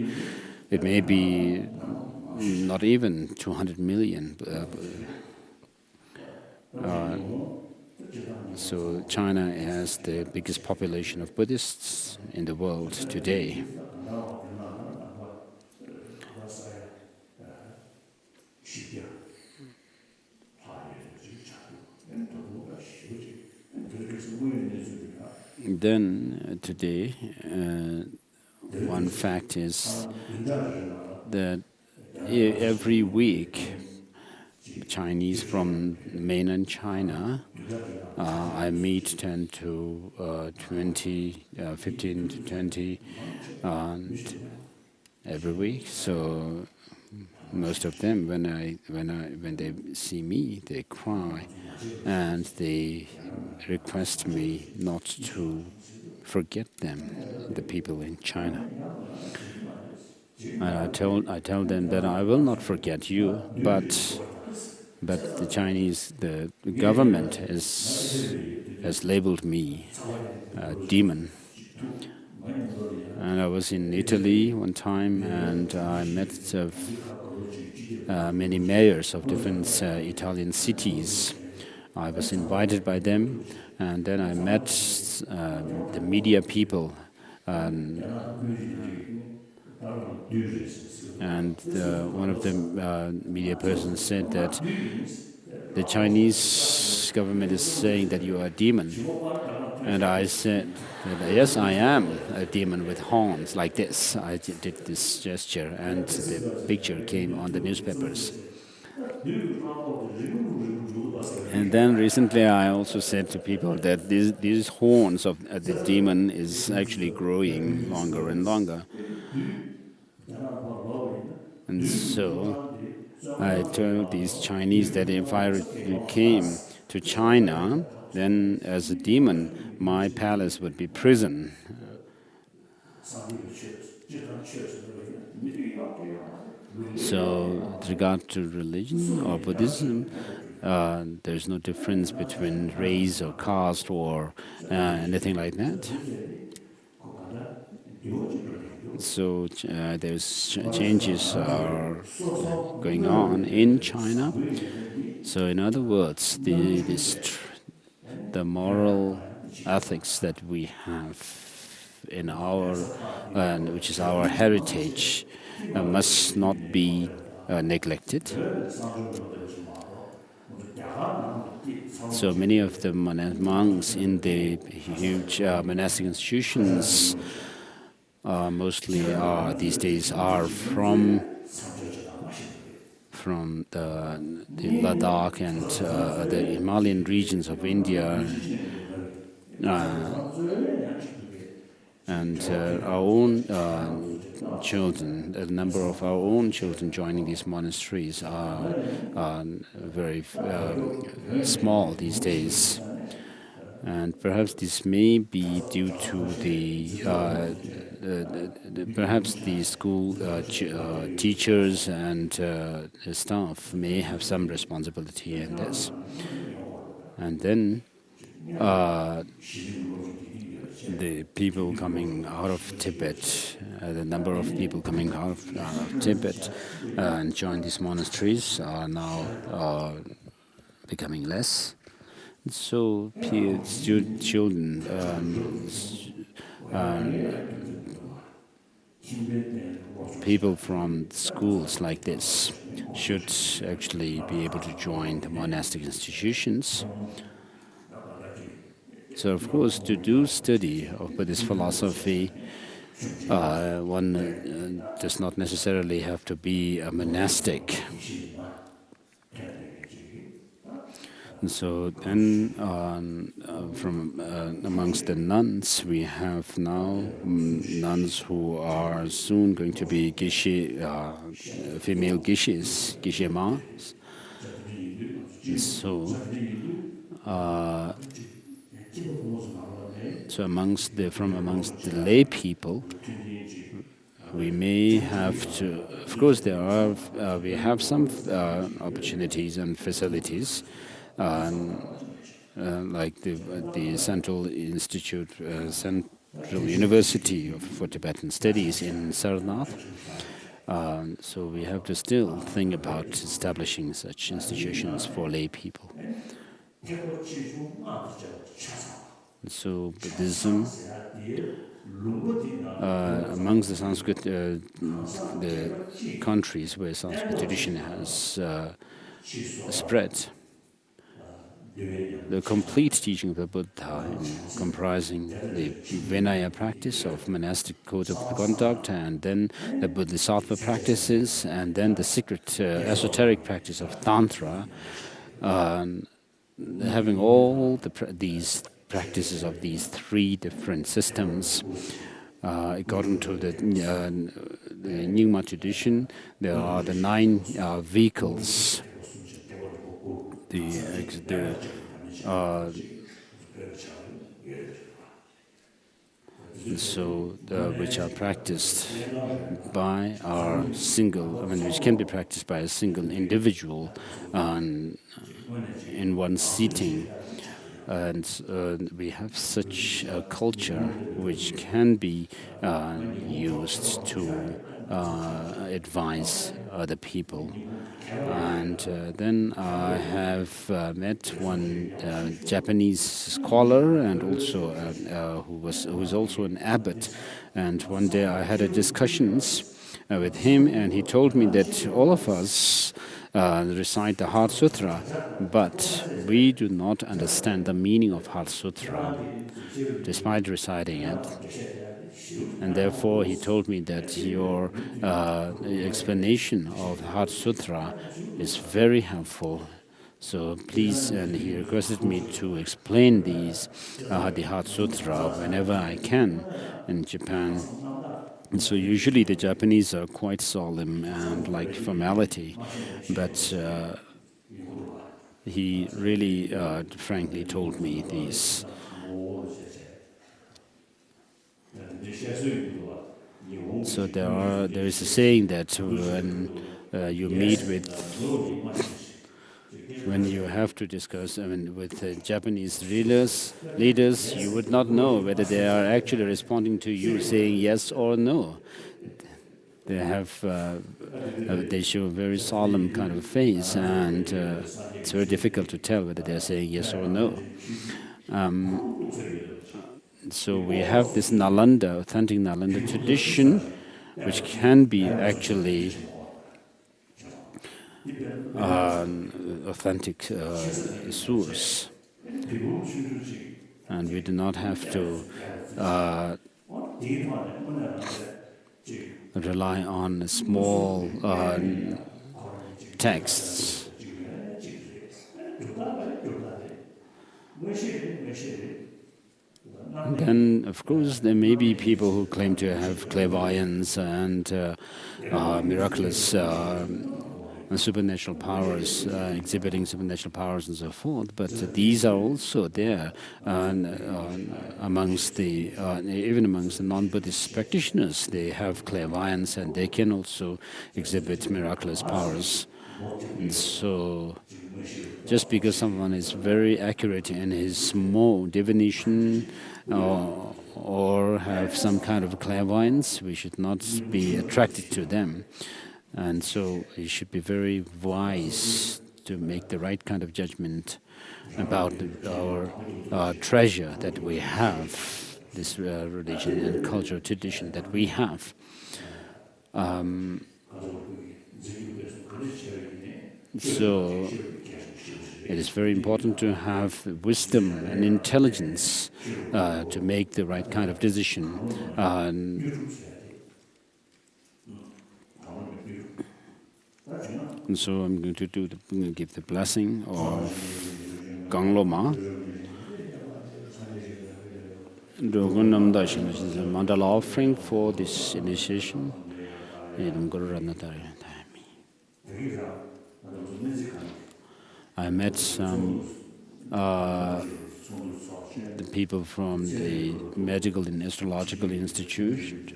it may be not even 200 million. So China has the biggest population of Buddhists in the world today. Then today, one fact is that every week Chinese from mainland China, I meet 10 to 20, 15 to 20 every week. So most of them, when they see me, they cry and they request me not to forget them, the people in China. And I tell them that I will not forget you, but the Chinese, the government has labeled me a demon. And I was in Italy one time, and I met many mayors of different Italian cities. I was invited by them, and then I met the media people. And one of the media persons said that the Chinese government is saying that you are a demon. And I said that, yes, I am a demon with horns like this. I did this gesture, and the picture came on the newspapers. And then recently I also said to people that these horns of the demon is actually growing longer and longer. And so I told these Chinese that if I came to China, then as a demon, my palace would be prison. So with regard to religion or Buddhism, there's no difference between race or caste or anything like that. So there's changes are going on in China. So in other words, the moral ethics that we have in our, which is our heritage, must not be neglected. So many of the monks in the huge monastic institutions mostly these days are from from the Ladakh and the Himalayan regions of India, and our own children, the number of our own children joining these monasteries are very small these days. And perhaps this may be due to perhaps the school teachers and the staff may have some responsibility in this. And then the people coming out of Tibet, the number of people coming out of Tibet and join these monasteries are now becoming less. So children, people from schools like this should actually be able to join the monastic institutions. So, of course, to do study of Buddhist philosophy, one does not necessarily have to be a monastic. And so then, from amongst the nuns, we have now nuns who are soon going to be geshe, female geshes, geshe mas. So amongst the lay people, we may have to. Of course, we have some opportunities and facilities. Like the Central Institute, Central University for Tibetan Studies in Sarnath. So we have to still think about establishing such institutions for lay people. So Buddhism, amongst the Sanskrit, the countries where Sanskrit tradition has spread, the complete teaching of the Buddha, comprising the Vinaya practice of monastic code of conduct, and then the Bodhisattva practices, and then the secret esoteric practice of Tantra, having all these practices of these three different systems. According to the Nyingma tradition, there are the 9 vehicles. Which are practiced by our which can be practiced by a single individual in one sitting. And we have such a culture which can be used to advise other people. And then I have met one Japanese scholar, and also who is also an abbot. And one day I had a discussions with him, and he told me that all of us recite the Heart Sutra, but we do not understand the meaning of Heart Sutra, despite reciting it. And therefore, he told me that your explanation of Heart Sutra is very helpful. So please, and he requested me to explain the Heart Sutra whenever I can in Japan. And so usually the Japanese are quite solemn and like formality, but he really frankly told me these. So there is a saying that when you meet when you have to discuss with Japanese leaders, you would not know whether they are actually responding to you saying yes or no. They show a very solemn kind of face, and it's very difficult to tell whether they're saying yes or no. So we have this Nalanda, authentic Nalanda tradition, which can be actually authentic source, and we do not have to rely on a small texts. And then, of course, there may be people who claim to have clairvoyance and miraculous supernatural powers, exhibiting supernatural powers and so forth. But these are also there amongst the even amongst the non-Buddhist practitioners. They have clairvoyance and they can also exhibit miraculous powers. And so, just because someone is very accurate in his small divination or have some kind of clairvoyance, we should not be attracted to them. And so we should be very wise to make the right kind of judgment about our treasure that we have, this religion and cultural tradition that we have. So it is very important to have wisdom and intelligence to make the right kind of decision. And so I'm going to give the blessing of Gangloma. Mandala offering for this initiation. I met some the people from the Medical and Astrological Institute.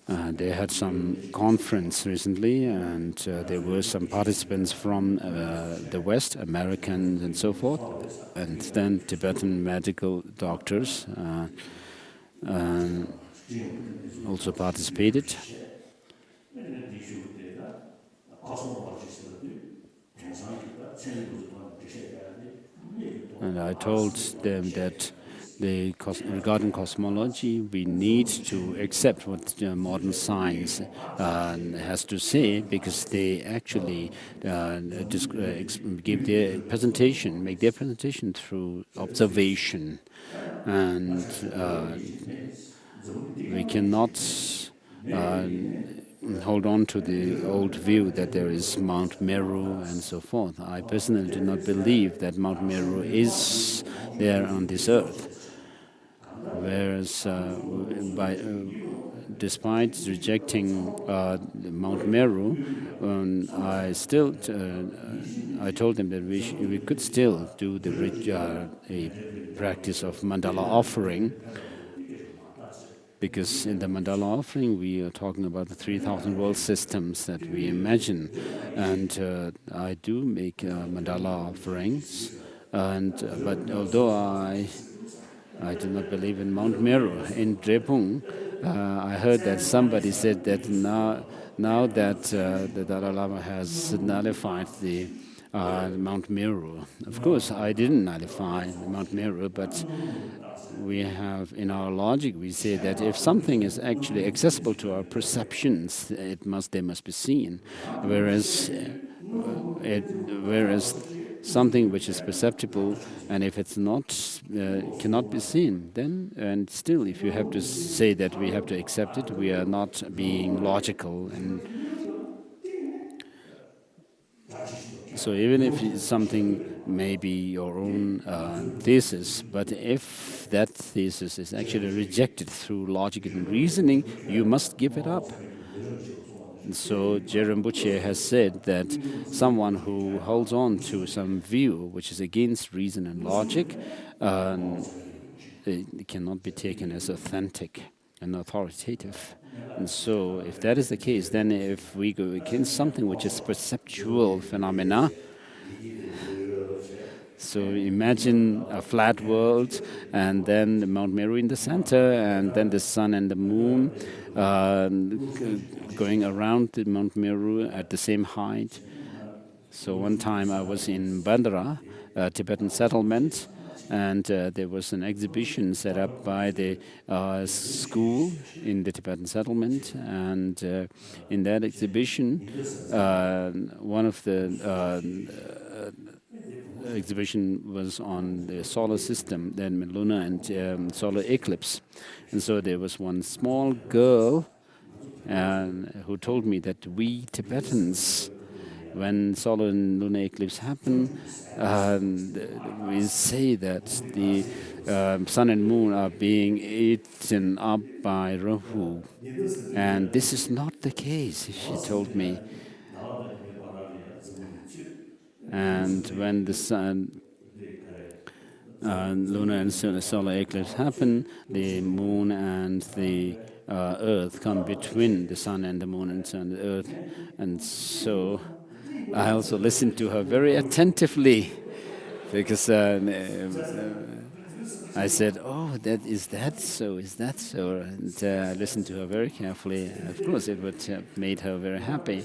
They had some conference recently, and there were some participants from the West, Americans and so forth, and then Tibetan medical doctors also participated. And I told them that regarding cosmology, we need to accept what modern science has to say, because they actually give their presentation, make their presentation through observation, and we cannot hold on to the old view that there is Mount Meru and so forth. I personally do not believe that Mount Meru is there on this earth. Whereas, despite rejecting Mount Meru, I told them that we could still do a practice of mandala offering, because in the mandala offering we are talking about the 3,000 world systems that we imagine, and I do make mandala offerings, but although I do not believe in Mount Meru. In Drepung, I heard that somebody said that now that the Dalai Lama has nullified the Mount Meru. Of course, I didn't nullify Mount Meru, but we have, in our logic, we say that if something is actually accessible to our perceptions, they must be seen. Whereas something which is perceptible, and if it's not cannot be seen, then, and still, if you have to say that we have to accept it, we are not being logical. And so even if something may be your own thesis, but if that thesis is actually rejected through logic and reasoning, you must give it up. And so Rinpoche has said that someone who holds on to some view which is against reason and logic, it cannot be taken as authentic and authoritative. And so if that is the case, then if we go against something which is perceptual phenomena, so imagine a flat world, and then the Mount Meru in the center, and then the sun and the moon going around the Mount Meru at the same height. So one time I was in Bandara, a Tibetan settlement, and there was an exhibition set up by the school in the Tibetan settlement, and in that exhibition, one of the exhibition was on the solar system, then lunar and solar eclipse. And so there was one small girl who told me that we Tibetans when solar and lunar eclipse happen, we say that the sun and moon are being eaten up by Rahu. And this is not the case, she told me. And when the sun, lunar and solar eclipse happen, the moon and the earth come between the sun and the moon and sun and the earth. And so I also listened to her very attentively because I said, "Oh, is that so? Is that so?" And I listened to her very carefully. Of course, it would have made her very happy.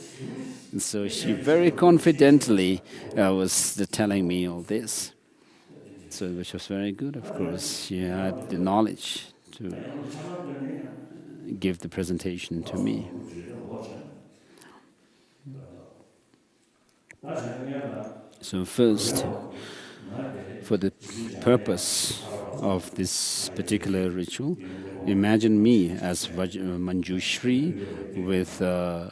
And so she very confidently was telling me all this. So, which was very good, of course. She had the knowledge to give the presentation to me. So first, for the purpose of this particular ritual, imagine me as Manjushri with a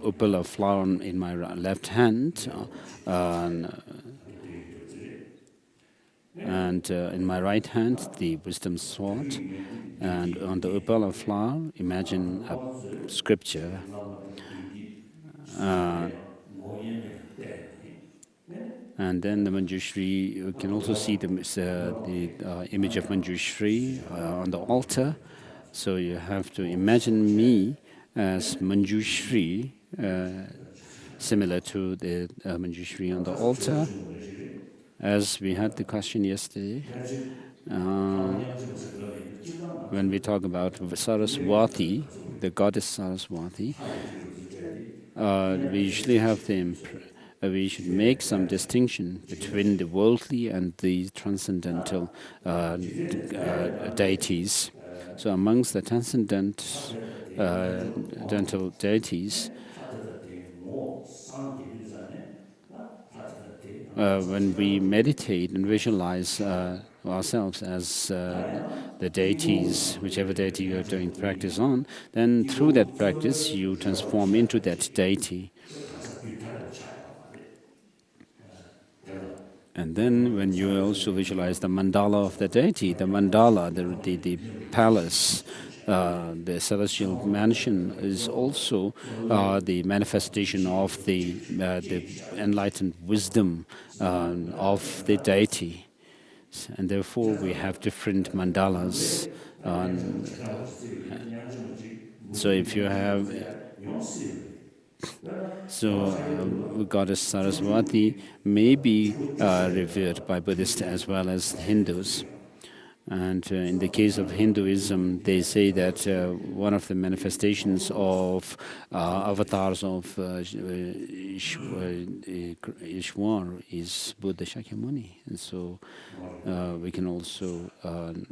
upper flower in my left hand, and in my right hand the wisdom sword, and on the upper flower imagine a scripture. And then the Manjushri, you can also see the image of Manjushri on the altar. So you have to imagine me as Manjushri, similar to the Manjushri on the altar. As we had the question yesterday, when we talk about Saraswati, the goddess Saraswati, we usually have we should make some distinction between the worldly and the transcendental deities. So amongst the transcendental deities, when we meditate and visualize ourselves as the deities, whichever deity you're doing practice on, then through that practice you transform into that deity. And then when you also visualize the mandala of the deity, the mandala, the palace, the celestial mansion is also the manifestation of the enlightened wisdom of the deity. And therefore we have different mandalas. So if you have Goddess Saraswati may be revered by Buddhists as well as Hindus. And in the case of Hinduism, they say that one of the manifestations of avatars of Ishwar is Buddha Shakyamuni. And so we can also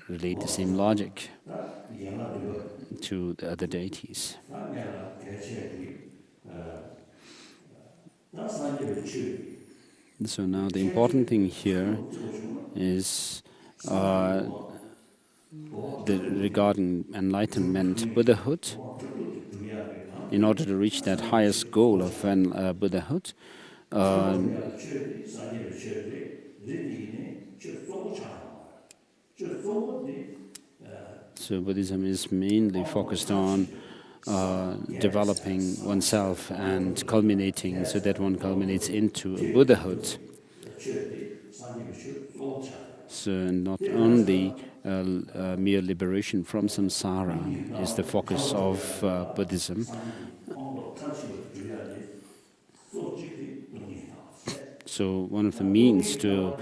relate the same logic to the other deities. So now the important thing here is regarding enlightenment, Buddhahood. In order to reach that highest goal of Buddhahood, so Buddhism is mainly focused on developing oneself and culminating so that one culminates into a Buddhahood. So not only mere liberation from samsara is the focus of Buddhism. So one of the means to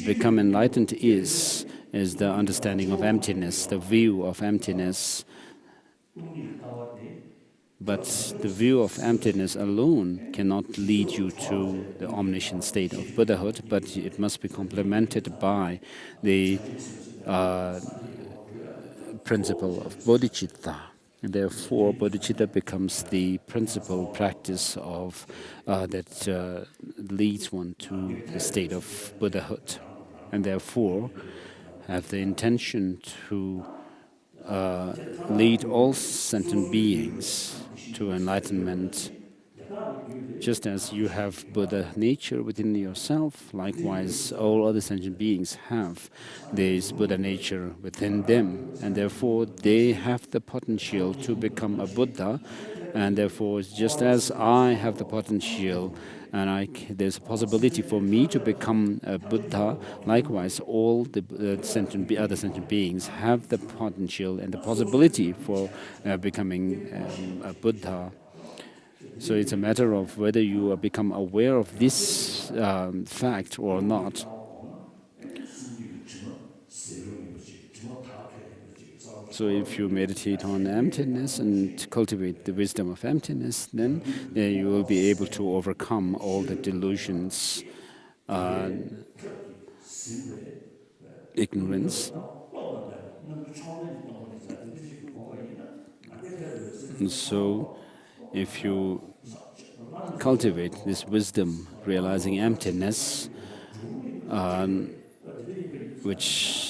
become enlightened is the understanding of emptiness, the view of emptiness. But the view of emptiness alone cannot lead you to the omniscient state of Buddhahood, but it must be complemented by the principle of bodhicitta. And therefore, bodhicitta becomes the principal practice of that leads one to the state of Buddhahood. And therefore, have the intention to lead all sentient beings to enlightenment. Just as you have Buddha nature within yourself, likewise all other sentient beings have this Buddha nature within them, and therefore they have the potential to become a Buddha, and therefore just as I have the potential and there's a possibility for me to become a Buddha, likewise all the other sentient beings have the potential and the possibility for becoming a Buddha. So it's a matter of whether you become aware of this fact or not. So if you meditate on emptiness and cultivate the wisdom of emptiness, then you will be able to overcome all the delusions, ignorance. And so if you cultivate this wisdom, realizing emptiness, which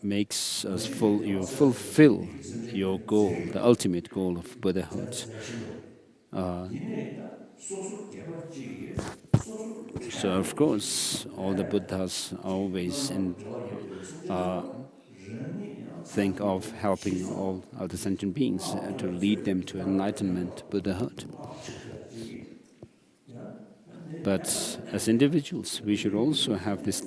makes us you fulfill your goal, the ultimate goal of Buddhahood. So of course, all the Buddhas always think of helping all other sentient beings to lead them to enlightenment, Buddhahood. But as individuals, we should also have this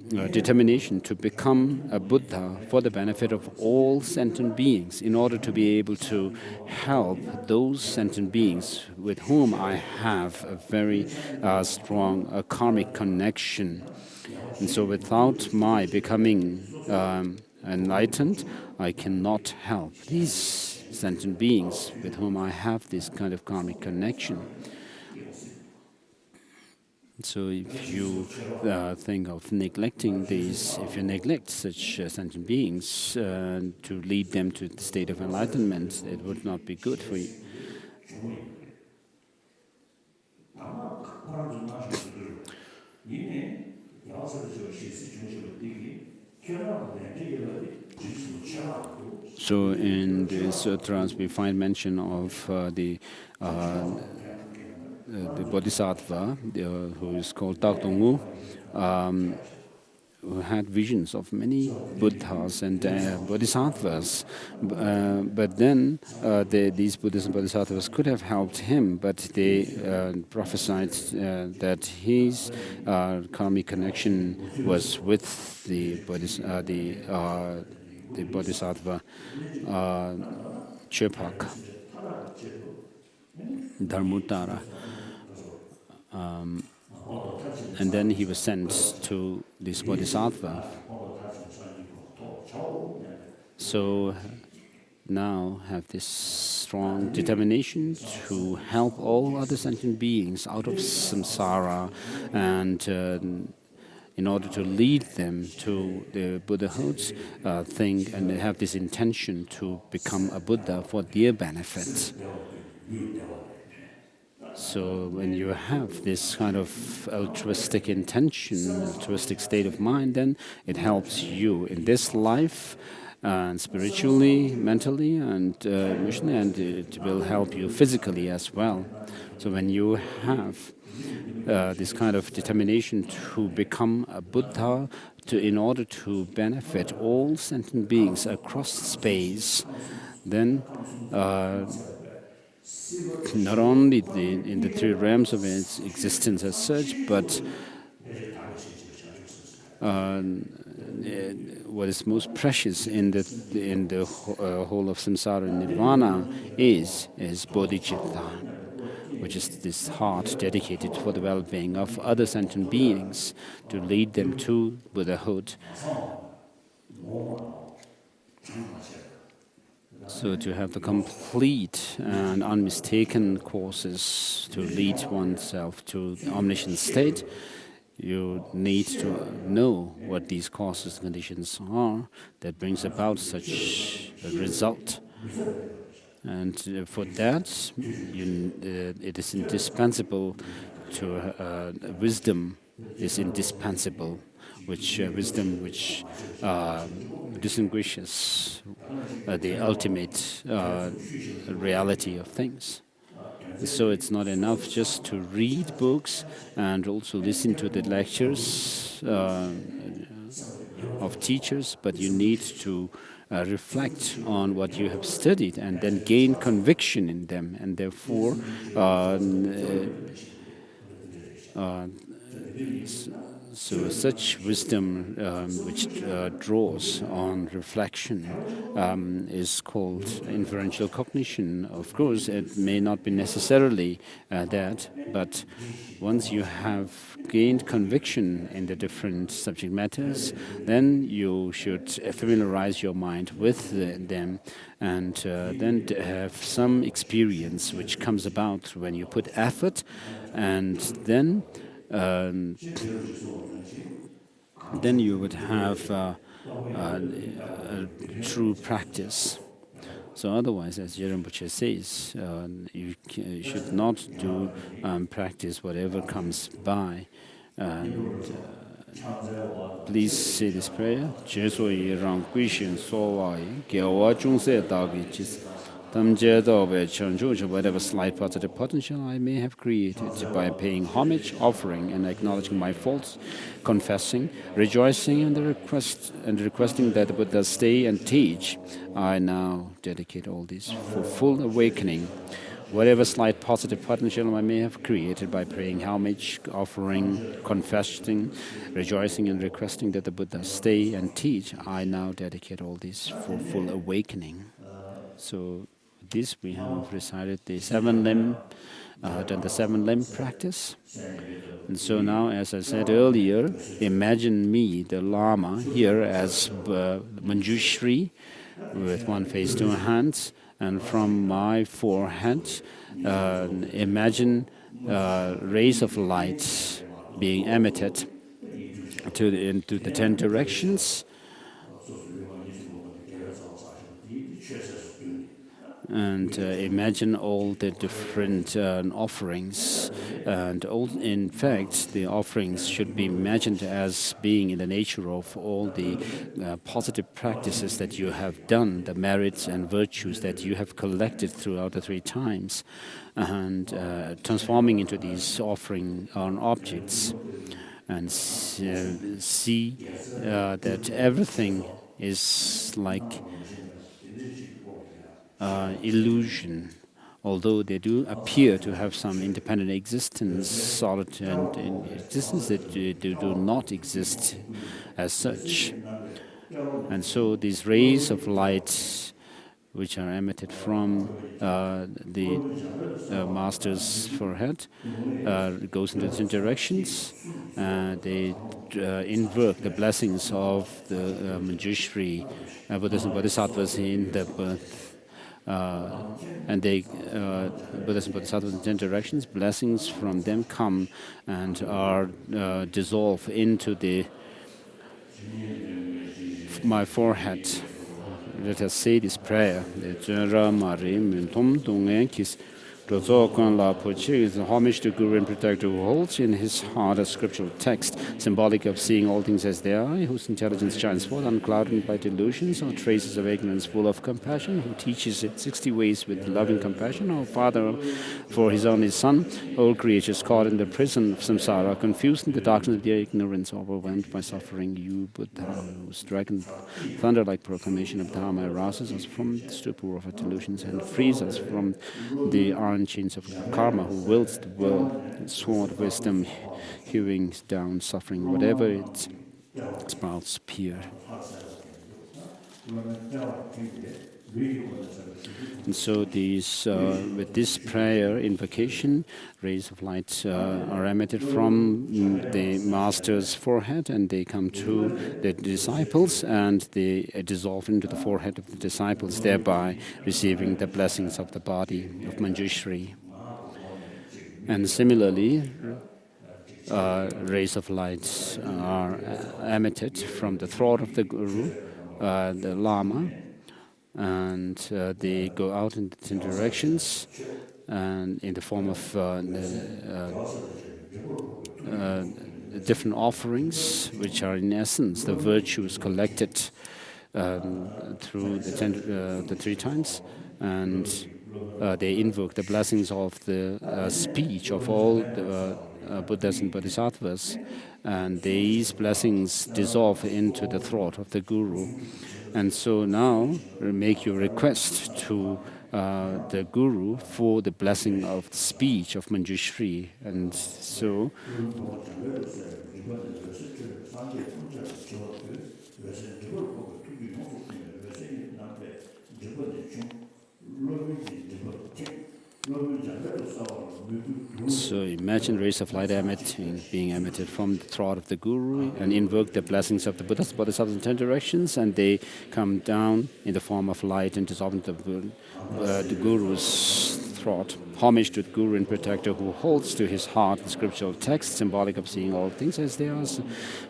determination to become a Buddha for the benefit of all sentient beings, in order to be able to help those sentient beings with whom I have a very strong karmic connection. And so without my becoming enlightened, I cannot help these sentient beings with whom I have this kind of karmic connection. So if you think of neglecting these, if you neglect such sentient beings to lead them to the state of enlightenment, it would not be good for you. So in the sutras we find mention of the Bodhisattva, who is called Taktongmu, who had visions of many Buddhas and Bodhisattvas. But then these Buddhas and Bodhisattvas could have helped him, but they prophesied that his karmic connection was with the Bodhisattva Chepak, Dharmuttara. And then he was sent to this Bodhisattva. So now have this strong determination to help all other sentient beings out of samsara, and in order to lead them to the Buddhahood, think and have this intention to become a Buddha for their benefit. So when you have this kind of altruistic intention, altruistic state of mind, then it helps you in this life, and spiritually, mentally, and emotionally, and it will help you physically as well. So when you have this kind of determination to become a Buddha, in order to benefit all sentient beings across space, then not only in the three realms of its existence as such, but what is most precious in the whole of samsara and nirvana is bodhicitta, which is this heart dedicated for the well-being of other sentient beings, to lead them to Buddhahood. So to have the complete and unmistaken courses to lead oneself to the omniscient state, you need to know what these causes and conditions are that brings about such a result. And for that, it is indispensable to wisdom is indispensable, wisdom which distinguishes the ultimate reality of things. So it's not enough just to read books and also listen to the lectures of teachers, but you need to reflect on what you have studied and then gain conviction in them, and therefore so such wisdom which draws on reflection is called inferential cognition. Of course, it may not be necessarily that, but once you have gained conviction in the different subject matters, then you should familiarize your mind with them, and then have some experience which comes about when you put effort, and then you would have a true practice. So otherwise, as Rinpoche says, you should not do practice whatever comes by. And please say this prayer. Whatever slight positive potential I may have created by paying homage, offering, and acknowledging my faults, confessing, rejoicing, and requesting that the Buddha stay and teach, I now dedicate all this for full awakening. Whatever slight positive potential I may have created by praying homage, offering, confessing, rejoicing, and requesting that the Buddha stay and teach, I now dedicate all this for full awakening. So this we have recited the done the 7-limb practice. And so now, as I said earlier, imagine me, the Lama, here as Manjushri, with one face, 2 hands, and from my forehead, imagine rays of light being emitted into the 10 directions. And imagine all the different offerings. And in fact, the offerings should be imagined as being in the nature of all the positive practices that you have done, the merits and virtues that you have collected throughout the 3 times, and transforming into these offering on objects. And see that everything is like illusion, although they do appear to have some independent existence, solid and in existence, that they do not exist as such. And so these rays of light which are emitted from the master's forehead goes into different directions. They invoke the blessings of the Manjushri Buddhas and Bodhisattvas in the birth. And they, Buddhas and Bodhisattvas in 10 directions, blessings from them come and are dissolved into my forehead. Let us say this prayer. Is homage to Guru and Protector who holds in his heart a scriptural text, symbolic of seeing all things as they are, whose intelligence shines forth unclouded by delusions or traces of ignorance, full of compassion, who teaches it 60 ways with loving compassion, O Father, for his only Son, all creatures caught in the prison of samsara, confused in the darkness of their ignorance, overwhelmed by suffering, you, Buddha, whose dragon thunder-like proclamation of Dharma arouses us from the stupor of our delusions and frees us from the iron chains of karma, who wills the world, sword wisdom, hewing down suffering, whatever it sprouts pure. And so these, with this prayer invocation, rays of light are emitted from the master's forehead, and they come to the disciples, and they dissolve into the forehead of the disciples, thereby receiving the blessings of the body of Manjushri. And similarly, rays of light are emitted from the throat of the Guru, the Lama, and they go out in 10 directions, and in the form of different offerings, which are in essence the virtues collected through the 3 times, and they invoke the blessings of the speech of all the Buddhas and Bodhisattvas, and these blessings dissolve into the throat of the Guru. And so now make your request to the Guru for the blessing of the speech of Manjushri. And so imagine rays of light being emitted from the throat of the Guru, and invoke the blessings of the Buddhas, Bodhisattvas in 10 directions, and they come down in the form of light and dissolve into the Guru's throat. Homage to the Guru and Protector, who holds to his heart the scriptural text, symbolic of seeing all things as they are,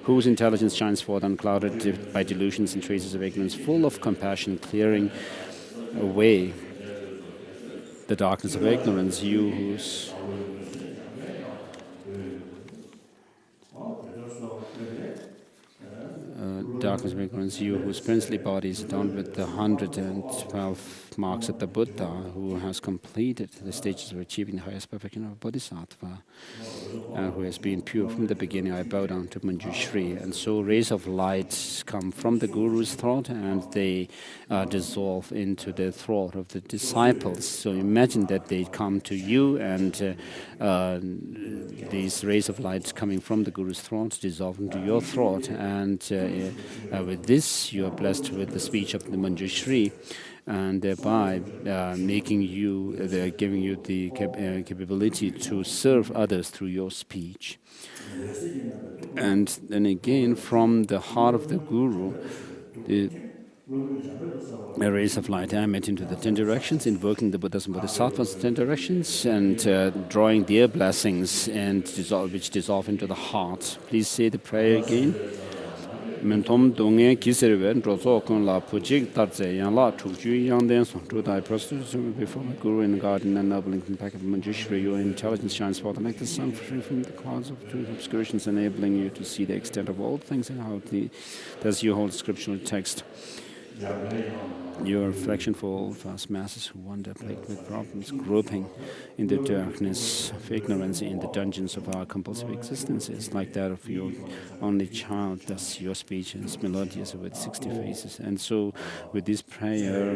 whose intelligence shines forth unclouded by delusions and traces of ignorance, full of compassion, clearing away the darkness of ignorance, you whose darkness of ignorance, you whose princely body is adorned with the 112 marks of the Buddha, who has completed the stages of achieving the highest perfection of Bodhisattva, and who has been pure from the beginning, I bow down to Manjushri. And so rays of light come from the Guru's throat, and they dissolve into the throat of the disciples. So imagine that they come to you, and these rays of light coming from the Guru's throat dissolve into your throat, and with this you are blessed with the speech of the Manjushri, and thereby giving you the capability to serve others through your speech. And then again, from the heart of the Guru, the rays of light emit into the 10 directions, invoking the Buddhas and Bodhisattvas in 10 directions, and drawing their blessings, and which dissolve into the heart. Please say the prayer again. Mentom donge kiserven rozo kon la pujik tarze yang la chuju yang den son to thy prostitution before the Guru in the garden, and enabling the packet of Manjushri, your intelligence shines forth like the sun, free from the clouds of truth obscurations, enabling you to see the extent of all things and how does you hold scriptural text. Your affection for all vast masses who wander plagued with problems, groping in the darkness of ignorance in the dungeons of our compulsive existence, is like that of your only child. Thus your speech is melodious with 60 faces. And so with this prayer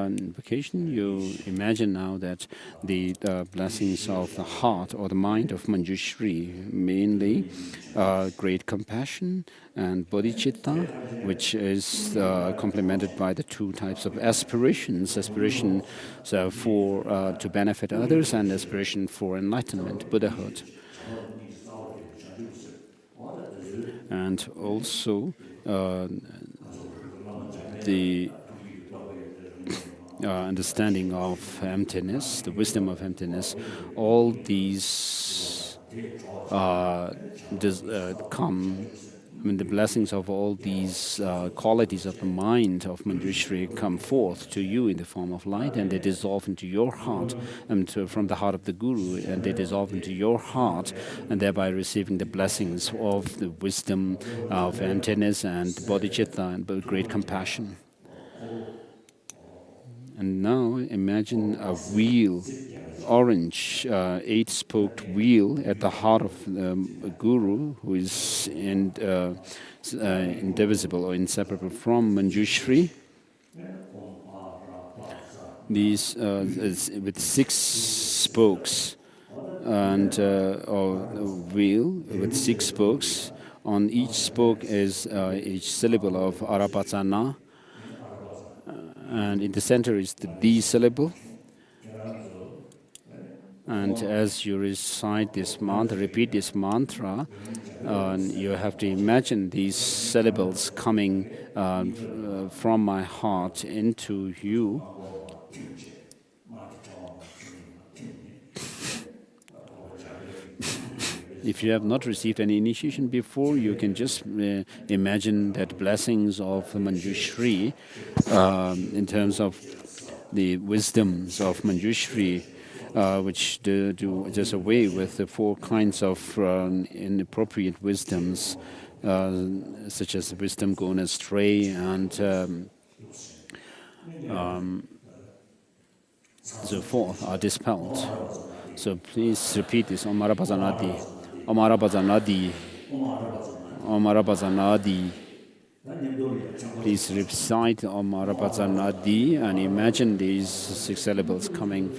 invocation, you imagine now that the blessings of the heart or the mind of Manjushri, mainly great compassion and bodhicitta, which is complemented by the 2 types of aspirations for to benefit others, and aspiration for enlightenment, Buddhahood. And also the understanding of emptiness, the wisdom of emptiness. All these come. The blessings of all these qualities of the mind of Manjushri come forth to you in the form of light, and they dissolve into your heart, and from the heart of the Guru, and they dissolve into your heart, and thereby receiving the blessings of the wisdom of emptiness and bodhicitta and great compassion. And now imagine a wheel, orange, 8-spoked wheel at the heart of the Guru, who is indivisible or inseparable from Manjushri. These with 6 spokes, and or wheel with 6 spokes. On each spoke is each syllable of Arapacana, and in the center is the D syllable. And as you recite this mantra, repeat this mantra, you have to imagine these syllables coming from my heart into you. If you have not received any initiation before, you can just imagine that blessings of Manjushri in terms of the wisdoms of Manjushri, which do away with the 4 kinds of inappropriate wisdoms, such as wisdom going astray, and so forth are dispelled. So please repeat this. Om Arabazanadi, Om Arabazanadi, Om Arabazanadi. Please recite Om Arabazanadi and imagine these 6 syllables coming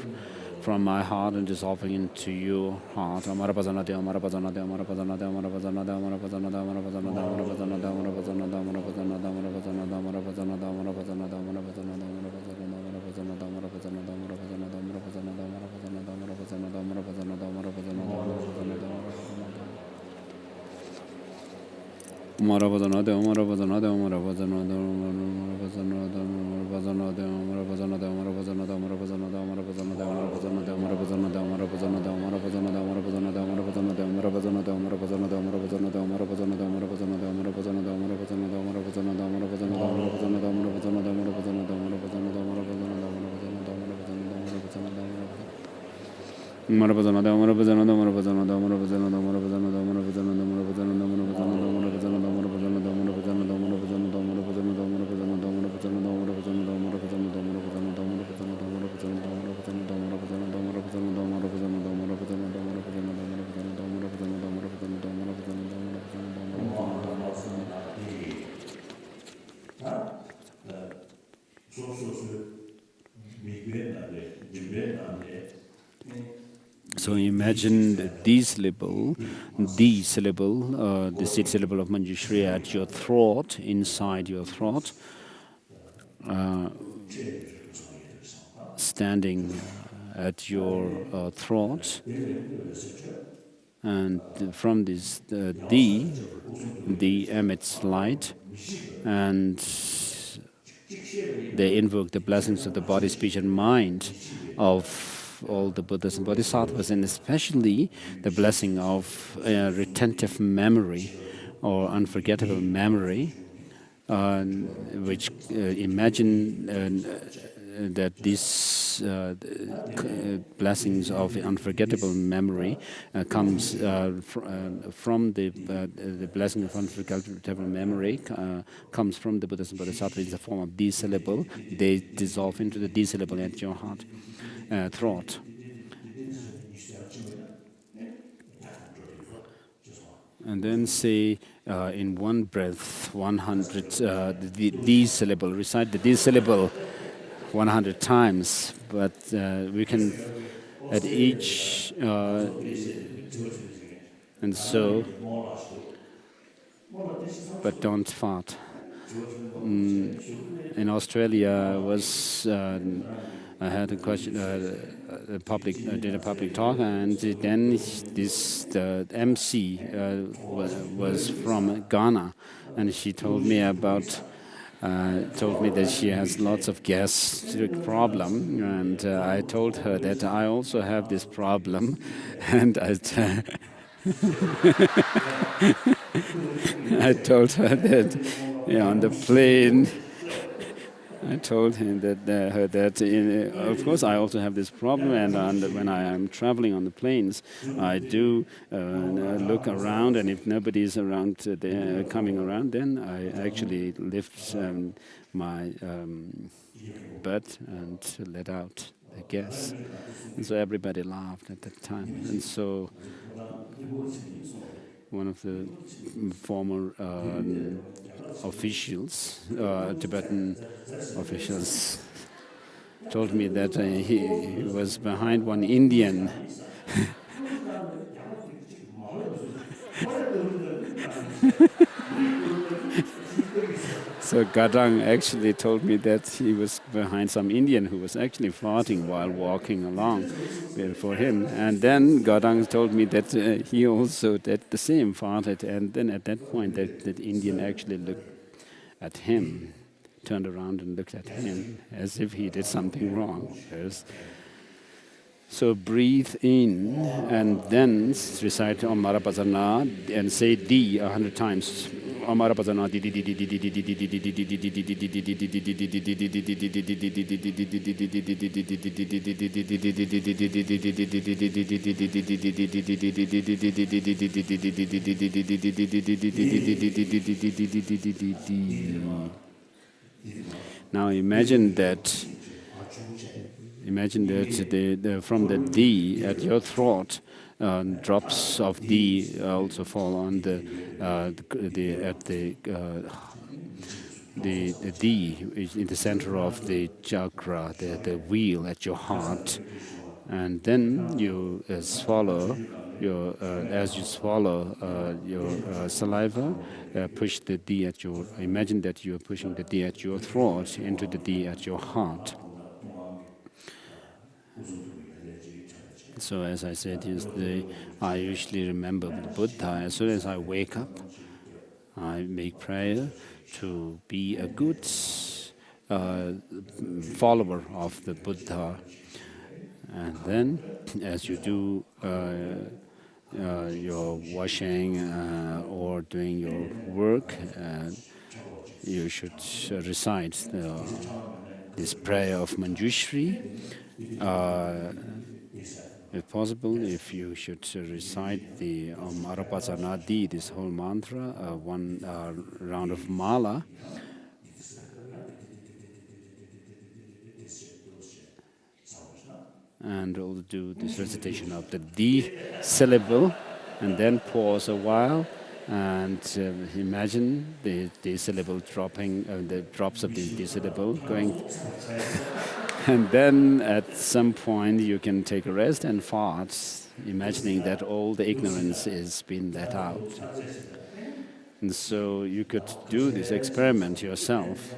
from my heart and dissolving into your heart. Om Arabazanadi, Om Arabazanadi, Om Arabazanadi, Om Arabazanadi, Om Arabazanadi, Om Arabazanadi, Om Arabazanadi, Om Arabazanadi, Om Arabazanadi, Om Arabazanadi, Om Arabazanadi, Om Arabazanadi, Om So imagine the syllable, the seed syllable of Manjushri at your throat, inside your throat, standing at your throat, and from this the emits light, and they invoke the blessings of the body, speech, and mind of all the Buddhas and Bodhisattvas, and especially the blessing of retentive memory or unforgettable memory, which imagine that these blessings of unforgettable memory comes from the blessing of unforgettable memory comes from the Buddhas and Bodhisattvas in the form of D syllable. They dissolve into the D syllable at your heart. Throat. And then say in one breath 100 the D syllable. Recite the D syllable 100 times, but we can at each and so, but don't fart. In Australia, I had a question. Did a public talk, and then the MC was from Ghana, and she told me that she has lots of gastric problem, and I told her that I also have this problem, and I told her that on the plane. I told him that of course I also have this problem, and when I am traveling on the planes, I do look around, and if nobody is around coming around, then I actually lift my butt and let out the gas. And so everybody laughed at that time. And so one of the former officials, Tibetan officials, told me that he was behind one Indian. So Gadang actually told me that he was behind some Indian who was actually farting while walking along for him. And then Gadang told me that he also did the same, farted. And then at that point, that Indian actually looked at him, turned around and looked at him as if he did something wrong. So breathe in and then recite Om Marapasana and say D 100 times. Now imagine that from the D at your throat, drops of D also fall on the D is in the center of the chakra, the wheel at your heart, and then you swallow your as you swallow your saliva, push the D at your. Imagine that you are pushing the D at your throat into the D at your heart. So as I said yesterday, I usually remember the Buddha. As soon as I wake up, I make prayer to be a good follower of the Buddha. And then, as you do your washing or doing your work, you should recite this prayer of Manjushri. If possible, if you should recite the Arapasanadi, this whole mantra, one round of mala, and we'll do this recitation of the D syllable, and then pause a while, and imagine the D syllable dropping, the drops of the D syllable going. And then at some point you can take a rest and fart, imagining that all the ignorance is being let out. And so you could do this experiment yourself.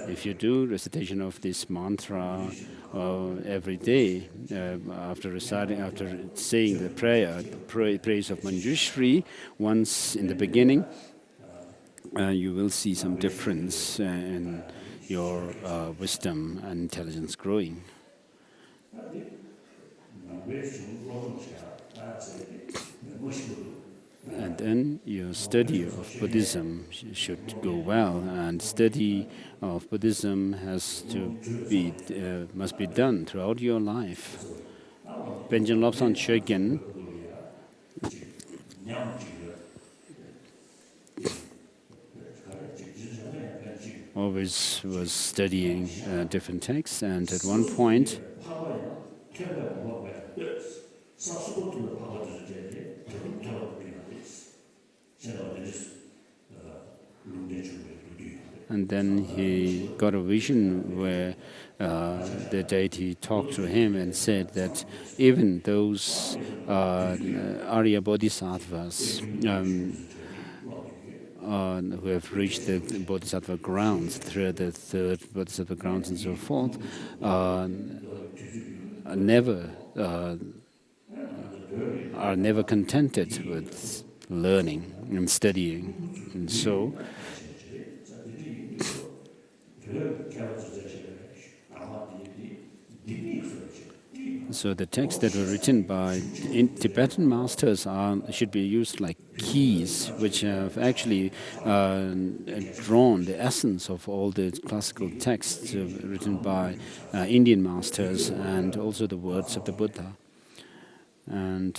If you do recitation of this mantra every day, after saying the praise of Manjushri once in the beginning, you will see some difference in your wisdom and intelligence growing. And then your study of Buddhism should go well, and study of Buddhism must be done throughout your life. Benjamin Lobsang Chogyam always was studying different texts, and at one point and then he got a vision where the deity talked to him and said that even those Arya Bodhisattvas who have reached the Bodhisattva grounds, through the third Bodhisattva grounds and so forth, are never contented with learning and studying. And so the texts that were written by Tibetan masters should be used like keys, which have actually drawn the essence of all the classical texts written by Indian masters, and also the words of the Buddha. And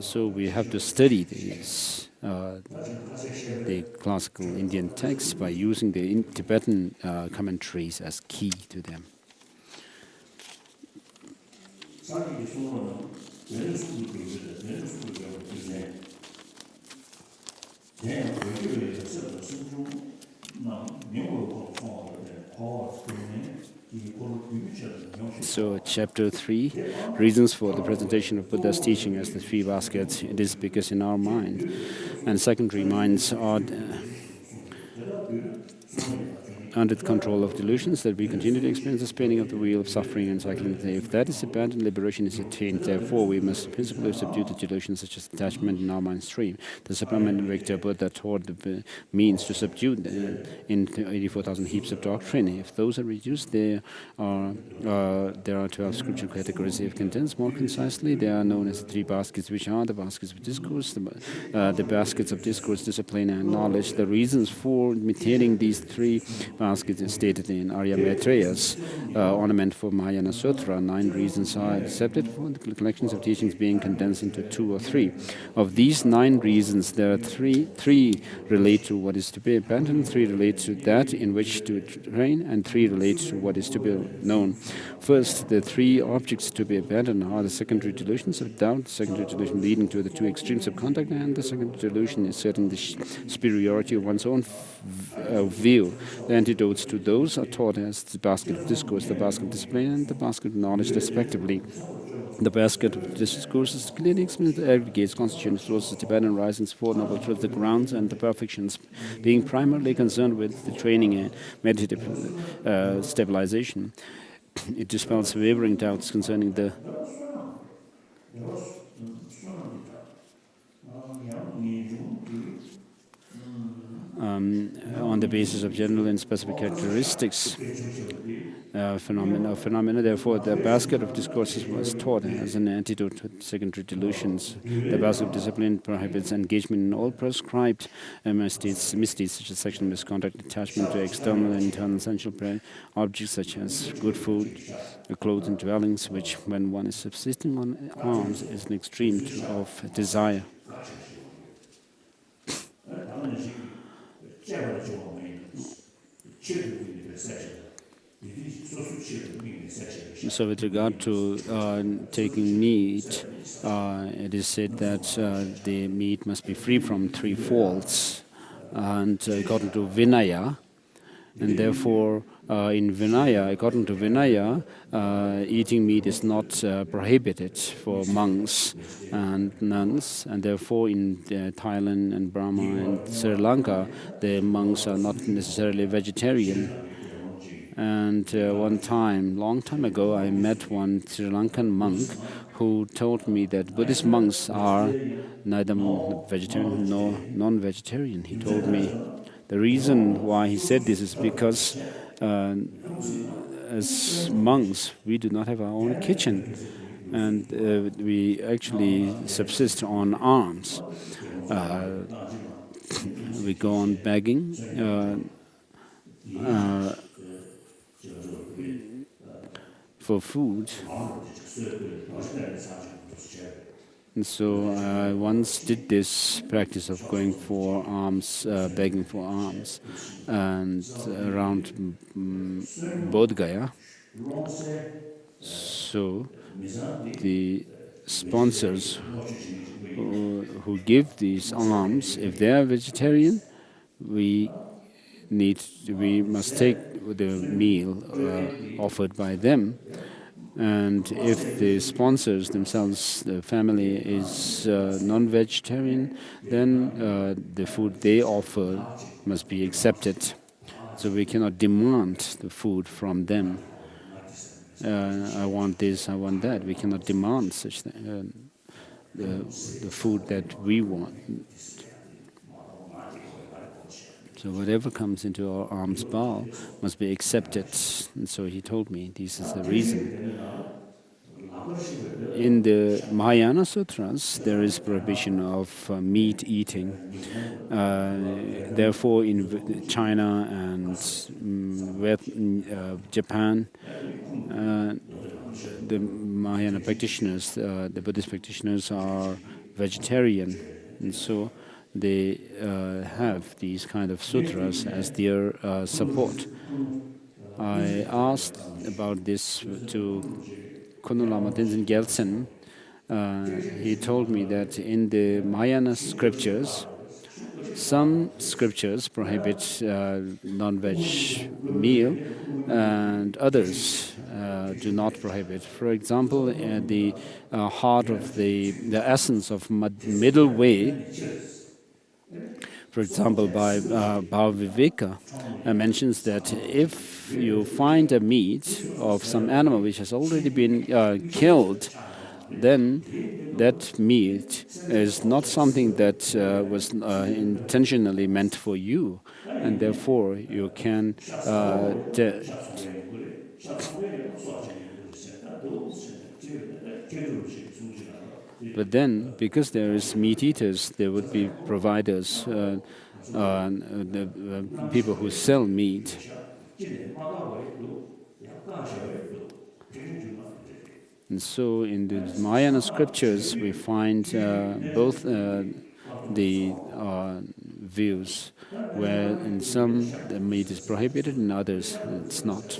so we have to study these the classical Indian texts by using the Tibetan commentaries as key to them. So, Chapter 3, reasons for the presentation of Buddha's teaching as the three baskets. It is because in our mind and secondary minds are under the control of delusions, that we continue to experience the spinning of the wheel of suffering and cycling. If that is abandoned, liberation is attained. Therefore, we must principally subdue the delusions such as attachment in our mind stream. The Supreme Victor Buddha taught the means to subdue in 84,000 heaps of doctrine. If those are reduced, there are 12 scriptural categories. If condensed more concisely, they are known as the three baskets, which are the baskets of discourse, the baskets of discourse, discipline, and knowledge. The reasons for imitating these three baskets is stated in Arya Maitreya's ornament for Mahayana Sutra. 9 reasons are accepted for the collections of teachings being condensed into 2 or 3. Of these 9 reasons, there are three relate to what is to be abandoned, 3 relate to that in which to train, and 3 relate to what is to be known. First, the 3 objects to be abandoned are the secondary delusions of doubt, the secondary delusion leading to the 2 extremes of conduct, and the secondary delusion asserting the superiority of one's own view. The antidotes to those are taught as the basket of discourse, the basket of discipline, and the basket of knowledge, respectively. The basket of discourse is clearly explained the aggregates, constituents, sources, Tibetan risings, 4 noble truths, the grounds, and the perfections, being primarily concerned with the training and meditative stabilization. It dispels wavering doubts concerning the on the basis of general and specific characteristics phenomena. Therefore, the basket of discourses was taught as an antidote to secondary delusions. The basket of discipline prohibits engagement in all prescribed misdeeds such as sexual misconduct, attachment to external and internal essential objects such as good food, clothes, and dwellings, which, when one is subsisting on alms, is an extreme of desire. So with regard to taking meat, it is said that the meat must be free from 3 faults, and according to Vinaya, and therefore in Vinaya, according to Vinaya, eating meat is not prohibited for monks and nuns, and therefore in Thailand and Burma and Sri Lanka, the monks are not necessarily vegetarian. And one time, long time ago, I met one Sri Lankan monk who told me that Buddhist monks are neither vegetarian nor non-vegetarian. He told me the reason why he said this is because as monks, we do not have our own kitchen, and we actually subsist on alms. We go on begging. For food. And so I once did this practice of going for alms, begging for alms, and around Bodh Gaya. So the sponsors who give these alms, if they are vegetarian, we must take the meal offered by them, and if the sponsors themselves, the family, is non-vegetarian, then the food they offer must be accepted. So we cannot demand the food from them. I want this, I want that. We cannot demand such the food that we want. So whatever comes into our alms bowl must be accepted. And so he told me this is the reason. In the Mahayana Sutras, there is prohibition of meat eating. Therefore, in China and Japan, the Mahayana practitioners, the Buddhist practitioners, are vegetarian. And so they have these kind of sutras as their support. I asked about this to Kunu Lama Tenzin Gyaltsen. He told me that in the Mahayana scriptures, some scriptures prohibit non-veg meal, and others do not prohibit. For example, the heart of the essence of middle way For example, by Bhaviveka mentions that if you find a meat of some animal which has already been killed, then that meat is not something that was intentionally meant for you, and therefore you can but then, because there is meat eaters, there would be providers, the people who sell meat. And so in the Mahayana scriptures, we find both the views, where in some the meat is prohibited, in others it's not.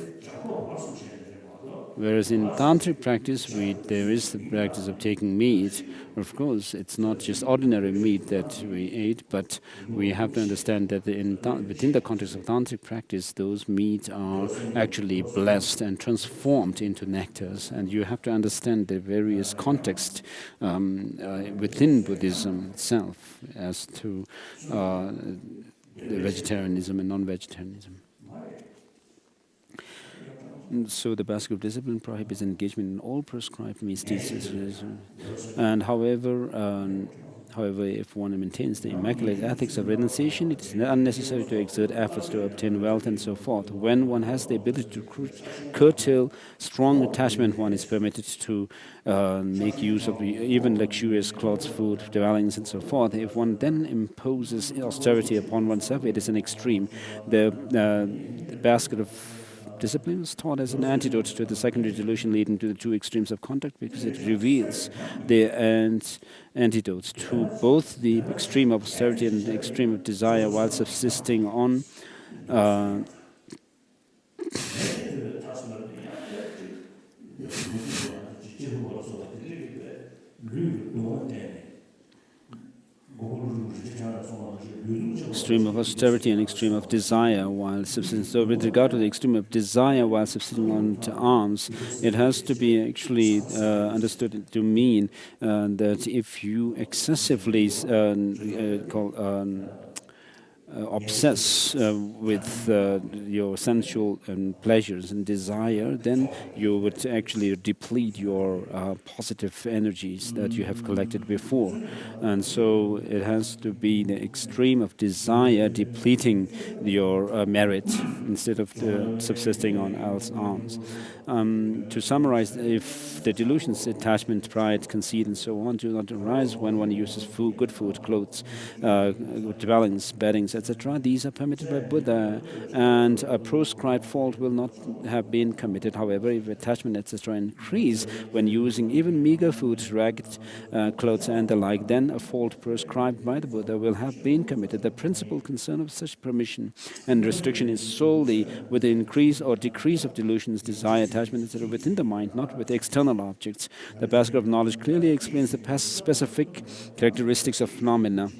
Whereas in tantric practice, there is the practice of taking meat. Of course, it's not just ordinary meat that we eat, but we have to understand that within the context of tantric practice, those meats are actually blessed and transformed into nectars. And you have to understand the various contexts within Buddhism itself as to the vegetarianism and non-vegetarianism. So the basket of discipline prohibits engagement in all prescribed misdeeds. And however, if one maintains the immaculate ethics of renunciation, it is unnecessary to exert efforts to obtain wealth and so forth. When one has the ability to curtail strong attachment, one is permitted to make use of even luxurious clothes, food, dwellings, and so forth. If one then imposes austerity upon oneself, it is an extreme. The basket of discipline is taught as an antidote to the secondary delusion leading to the two extremes of conduct, because it reveals the antidotes to both the extreme of austerity and the extreme of desire while subsisting on extreme of austerity and extreme of desire while subsisting. So with regard to the extreme of desire while subsisting on alms, it has to be actually understood to mean that if you excessively obsess with your sensual pleasures and desire, then you would actually deplete your positive energies that you have collected before. And so it has to be the extreme of desire depleting your merit instead of subsisting on alms. To summarize, if the delusions, attachment, pride, conceit, and so on do not arise when one uses food, good food, clothes, dwellings, beddings, etc., these are permitted by Buddha, and a proscribed fault will not have been committed. However, if attachment, etc., increase when using even meager food, ragged clothes, and the like, then a fault prescribed by the Buddha will have been committed. The principal concern of such permission and restriction is solely with the increase or decrease of delusions, desire, attachment, etc., within the mind, not with external objects. The basket of knowledge clearly explains the specific characteristics of phenomena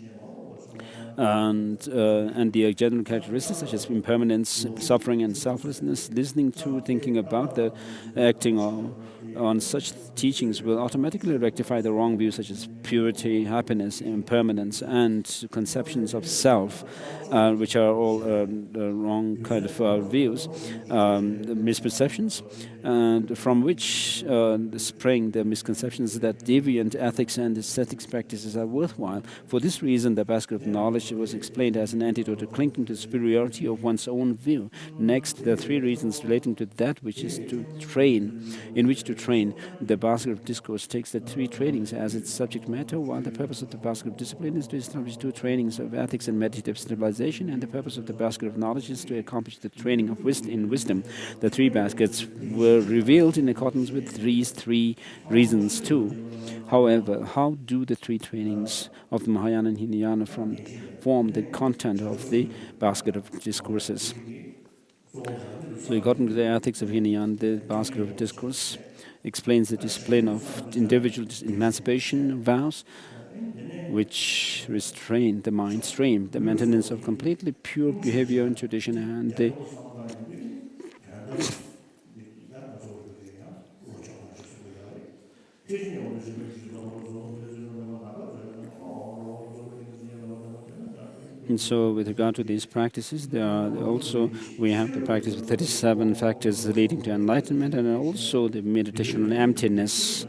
and the general characteristics such as impermanence, suffering, and selflessness. Listening to, thinking about, the acting on such teachings will automatically rectify the wrong views such as purity, happiness, impermanence, and conceptions of self, which are all the wrong kind of views, misperceptions, and from which spring the misconceptions that deviant ethics and aesthetics practices are worthwhile. For this reason, the basket of knowledge was explained as an antidote to clinging to the superiority of one's own view. Next, there are three reasons relating to that which is to train, in which to train. The basket of discourse takes the three trainings as its subject matter, while the purpose of the basket of discipline is to establish two trainings of ethics and meditative stabilization, and the purpose of the basket of knowledge is to accomplish the training of wisdom. The three baskets were revealed in accordance with these three reasons too. However, how do the three trainings of the Mahayana and Hinayana form the content of the basket of discourses? So according to the ethics of Hinayana, the basket of discourse explains the discipline of individual emancipation vows, which restrain the mind stream, the maintenance of completely pure behavior and tradition, and the And so with regard to these practices, there are also, we have the practice with 37 factors leading to enlightenment, and also the meditation on emptiness,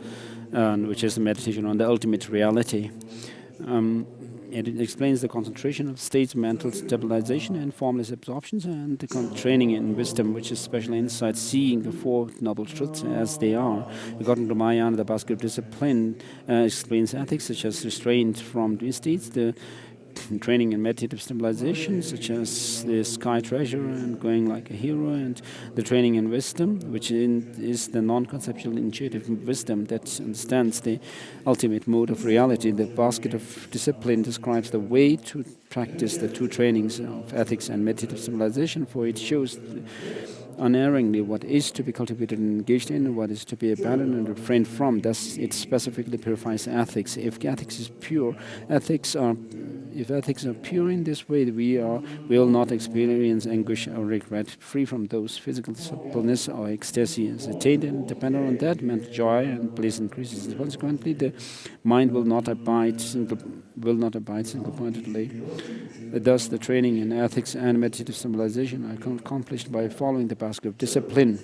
which is the meditation on the ultimate reality. It explains the concentration of states, mental stabilization, and formless absorptions, and the training in wisdom, which is special insight, seeing the Four Noble Truths as they are. According to Mahayana, the basket of discipline explains ethics such as restraint from these states, the training in meditative stabilization, such as the sky treasure and going like a hero, and the training in wisdom, which is the non-conceptual intuitive wisdom that understands the ultimate mode of reality. The basket of discipline describes the way to practice the two trainings of ethics and meditative stabilization, for it shows unerringly what is to be cultivated and engaged in, what is to be abandoned and refrained from. Thus, it specifically purifies ethics. If ethics is pure, if ethics are pure in this way, we will not experience anguish or regret. Free from those physical suppleness or ecstasy is attained, and dependent on that, mental joy and bliss increases. Consequently, the mind will not abide single-pointedly. Thus, the training in ethics and meditative stabilization are accomplished by following the basket of discipline.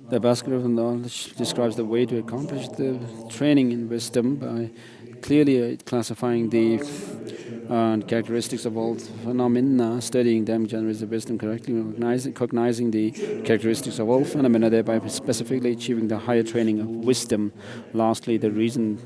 The basket of knowledge describes the way to accomplish the training in wisdom by clearly classifying the characteristics of all phenomena, studying them generates the wisdom correctly, cognizing the characteristics of all phenomena, thereby specifically achieving the higher training of wisdom. Lastly, the reason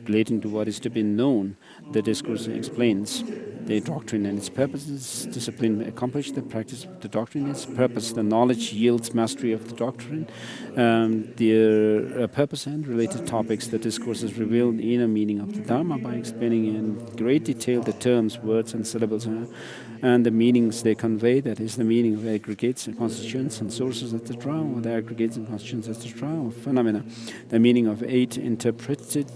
relating to what is to be known, the discourse explains the doctrine and its purposes. Discipline accomplishes the practice of the doctrine and its purpose. The knowledge yields mastery of the doctrine. The purpose and related topics. The discourses reveal the inner meaning of the Dharma by explaining in great detail the terms, words, and syllables, and the meanings they convey. That is, the meaning of aggregates and constituents and sources, etc., or the aggregates and constituents, etc., or phenomena. The meaning of 8 interpretive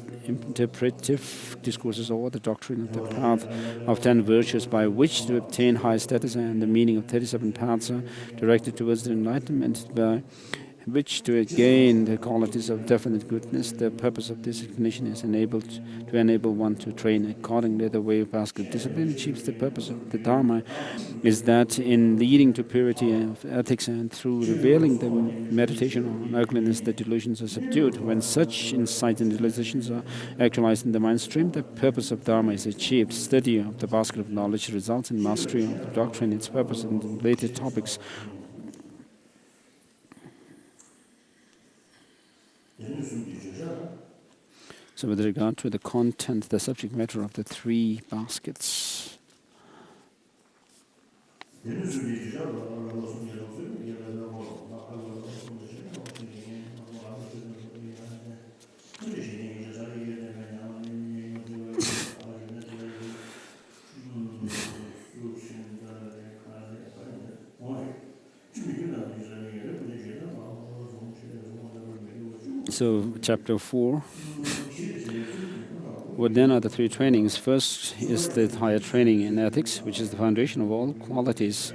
discourses, or the doctrine of the path of 10 virtues by which to obtain high status, and the meaning of 37 paths are directed towards the enlightenment by which to gain the qualities of definite goodness. The purpose of this explanation is to enable one to train accordingly. The way of basket discipline achieves the purpose of the Dharma is that in leading to purity of ethics and through revealing the meditation on ugliness, the delusions are subdued. When such insights and realizations are actualized in the mind stream, the purpose of Dharma is achieved. Study of the basket of knowledge results in mastery of the doctrine, its purpose, and related topics. So with regard to the content, the subject matter of the 3 baskets. So, chapter 4. What then are the 3 trainings? First is the higher training in ethics, which is the foundation of all qualities,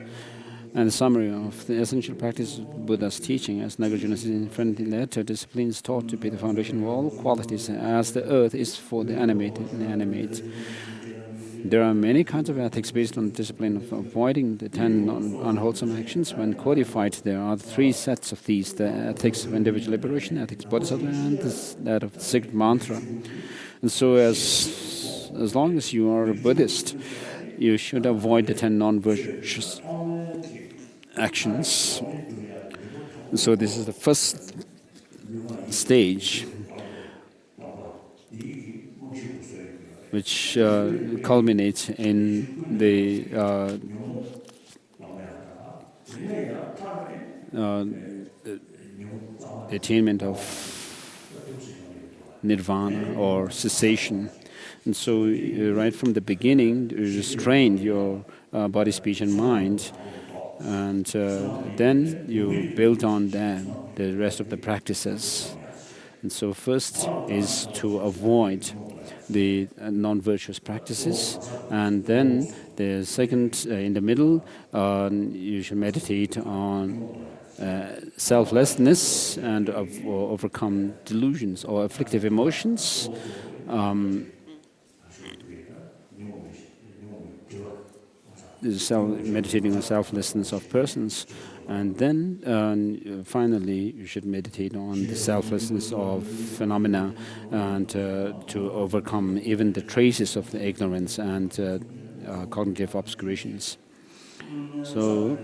and the summary of the essential practice of Buddha's teaching. As Nagarjuna says in friendly letter, discipline is taught to be the foundation of all qualities, as the earth is for the animated and inanimate. There are many kinds of ethics based on the discipline of avoiding the 10 unwholesome actions. When codified, there are 3 sets of these: the ethics of individual liberation, ethics bodhisattva, and that of the sacred mantra. And so as long as you are a Buddhist, you should avoid the 10 non-virtuous actions. And so this is the first stage, which culminates in the attainment of nirvana or cessation. And so right from the beginning, you restrain your body, speech, and mind, and then you build on that the rest of the practices. And so first is to avoid the non-virtuous practices, and then the second, in the middle, you should meditate on selflessness and overcome delusions or afflictive emotions. Meditating on selflessness of persons. And then finally, you should meditate on the selflessness of phenomena and to overcome even the traces of the ignorance and cognitive obscurations. So,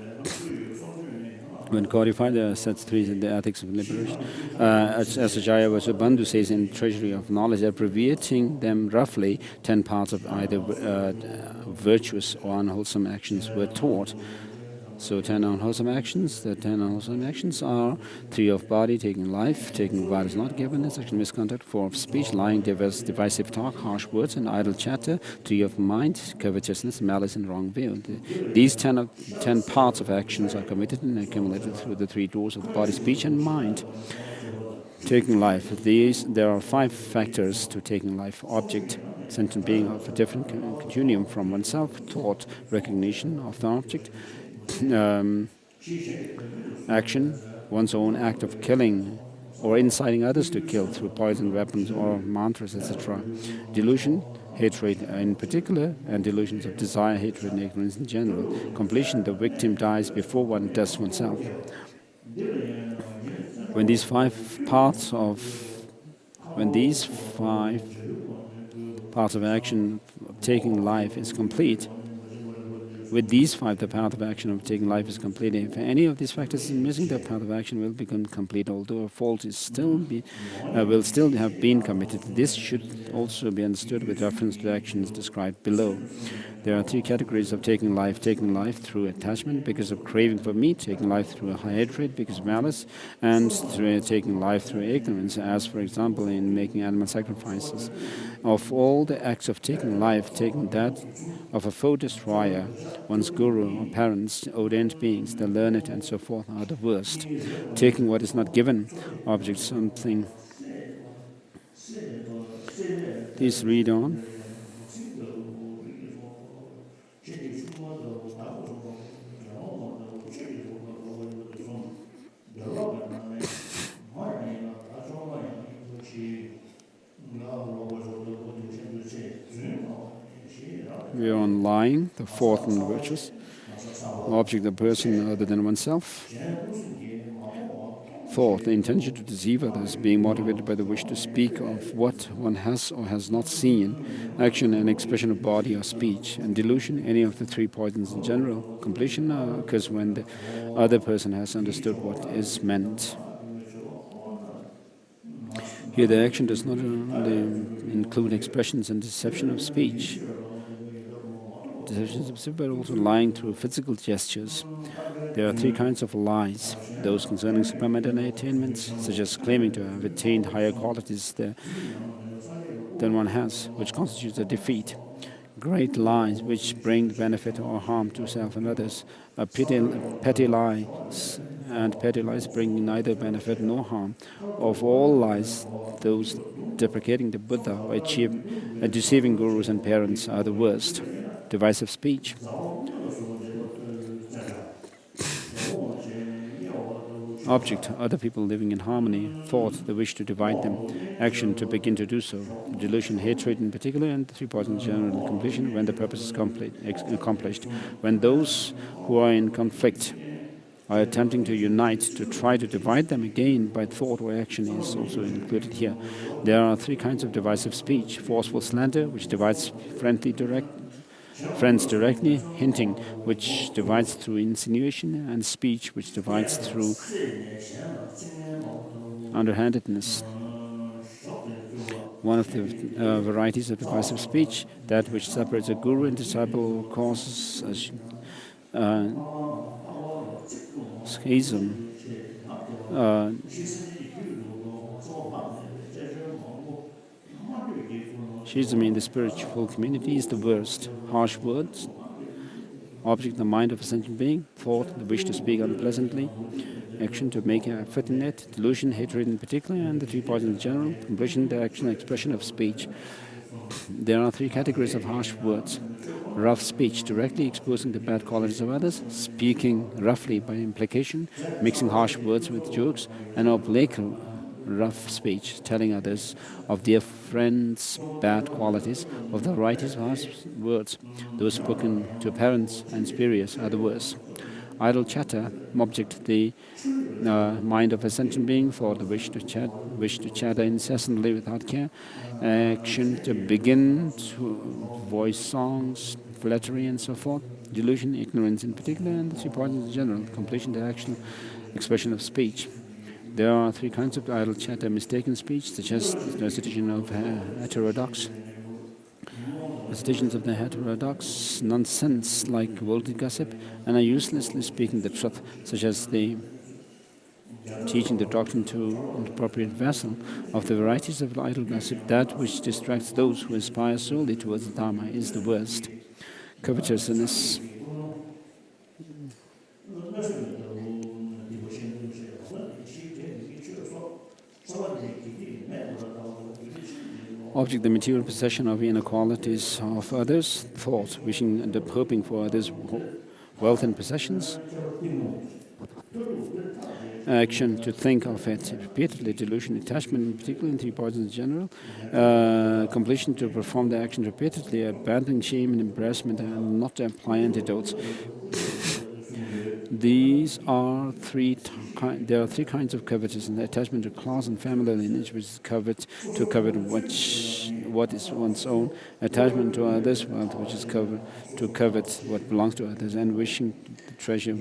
when codified, there are such three in the ethics of liberation. As Ajaya Vasubandhu says in Treasury of Knowledge, abbreviating them roughly, 10 parts of either virtuous or unwholesome actions were taught. So 10 unwholesome actions. The 10 unwholesome actions are 3 of body, taking life, taking what is not given, sexual misconduct, 4 of speech, lying, divisive talk, harsh words, and idle chatter, 3 of mind, covetousness, malice, and wrong view. These 10 parts of actions are committed and accumulated through the 3 doors of the body, speech, and mind. Taking life. There are 5 factors to taking life: object, sentient being of a different continuum from oneself; thought, recognition of the object; action, one's own act of killing or inciting others to kill through poison, weapons, or mantras, etc. Delusion, hatred in particular, and delusions of desire, hatred, and ignorance in general. Completion, the victim dies before one does oneself. When these 5 parts of action of taking life is complete, with these 5, the path of action of taking life is complete. If any of these factors is missing, the path of action will become complete, although a fault is will still have been committed. This should also be understood with reference to the actions described below. There are 3 categories of taking life through attachment because of craving for meat, taking life through a hatred because of malice, and taking life through ignorance, as for example in making animal sacrifices. Of all the acts of taking life, taking that of a foe destroyer, one's guru or parents, ordained beings, the learned, and so forth, are the worst. Taking what is not given, object, something. Please read on. We are on lying, the 4th and virtuous. Object, the person other than oneself. Thought, the intention to deceive others, being motivated by the wish to speak of what one has or has not seen. Action, an expression of body or speech. And delusion, any of the 3 poisons in general. Completion occurs when the other person has understood what is meant. Here the action does not only include expressions and deception of speech, but also lying through physical gestures. There are 3 kinds of lies: those concerning supramental attainments, such as claiming to have attained higher qualities than one has, which constitutes a defeat; great lies, which bring benefit or harm to self and others; petty lies, and petty lies bring neither benefit nor harm. Of all lies, those deprecating the Buddha or deceiving gurus and parents are the worst. Divisive speech. Object, other people living in harmony. Thought, the wish to divide them. Action, to begin to do so. Delusion, hatred in particular, and the 3 poisons in general. Completion, when the purpose is accomplished. When those who are in conflict are attempting to unite, to try to divide them again by thought or action is also included here. There are 3 kinds of divisive speech: forceful slander, which divides friends directly; hinting, which divides through insinuation; and speech, which divides through underhandedness. One of the varieties of divisive speech, that which separates a guru and disciple, causes a schism. Schism in the spiritual community is the worst. Harsh words. Object, the mind of a sentient being. Thought, the wish to speak unpleasantly. Action, to make a foot in it. Delusion, hatred in particular, and the 3 poisons in general. Completion, the action, expression of speech. There are 3 categories of harsh words: rough speech, directly exposing the bad qualities of others, speaking roughly by implication, mixing harsh words with jokes, and oblique rough speech, telling others of their friends' bad qualities, of the varieties of harsh words. Those spoken to parents and superiors are the worst. Idle chatter, object the mind of a sentient being, for the wish to chatter incessantly without care, action to begin to voice songs, flattery and so forth, delusion, ignorance in particular, and its importance in general, completion, the actual expression of speech. There are three kinds of idle chatter: mistaken speech, such as the recitation of heterodox, recitations of the heterodox, nonsense like worldly gossip, and uselessly speaking the truth, such as the teaching the doctrine to an appropriate vessel. Of the varieties of idle gossip, that which distracts those who aspire solely towards the Dharma is the worst. Covetousness. Object, the material possession of inequalities of others. Thought, wishing and hoping for others' wealth and possessions. Action, to think of it repeatedly. Delusion, attachment, in particular, in three parts in general. Completion, to perform the action repeatedly. Abandoning shame and embarrassment and not to apply antidotes. There are three kinds of covetousness: attachment to class and family lineage, which is covet what is one's own; attachment to others' wealth, which is to covet what belongs to others; and wishing for treasure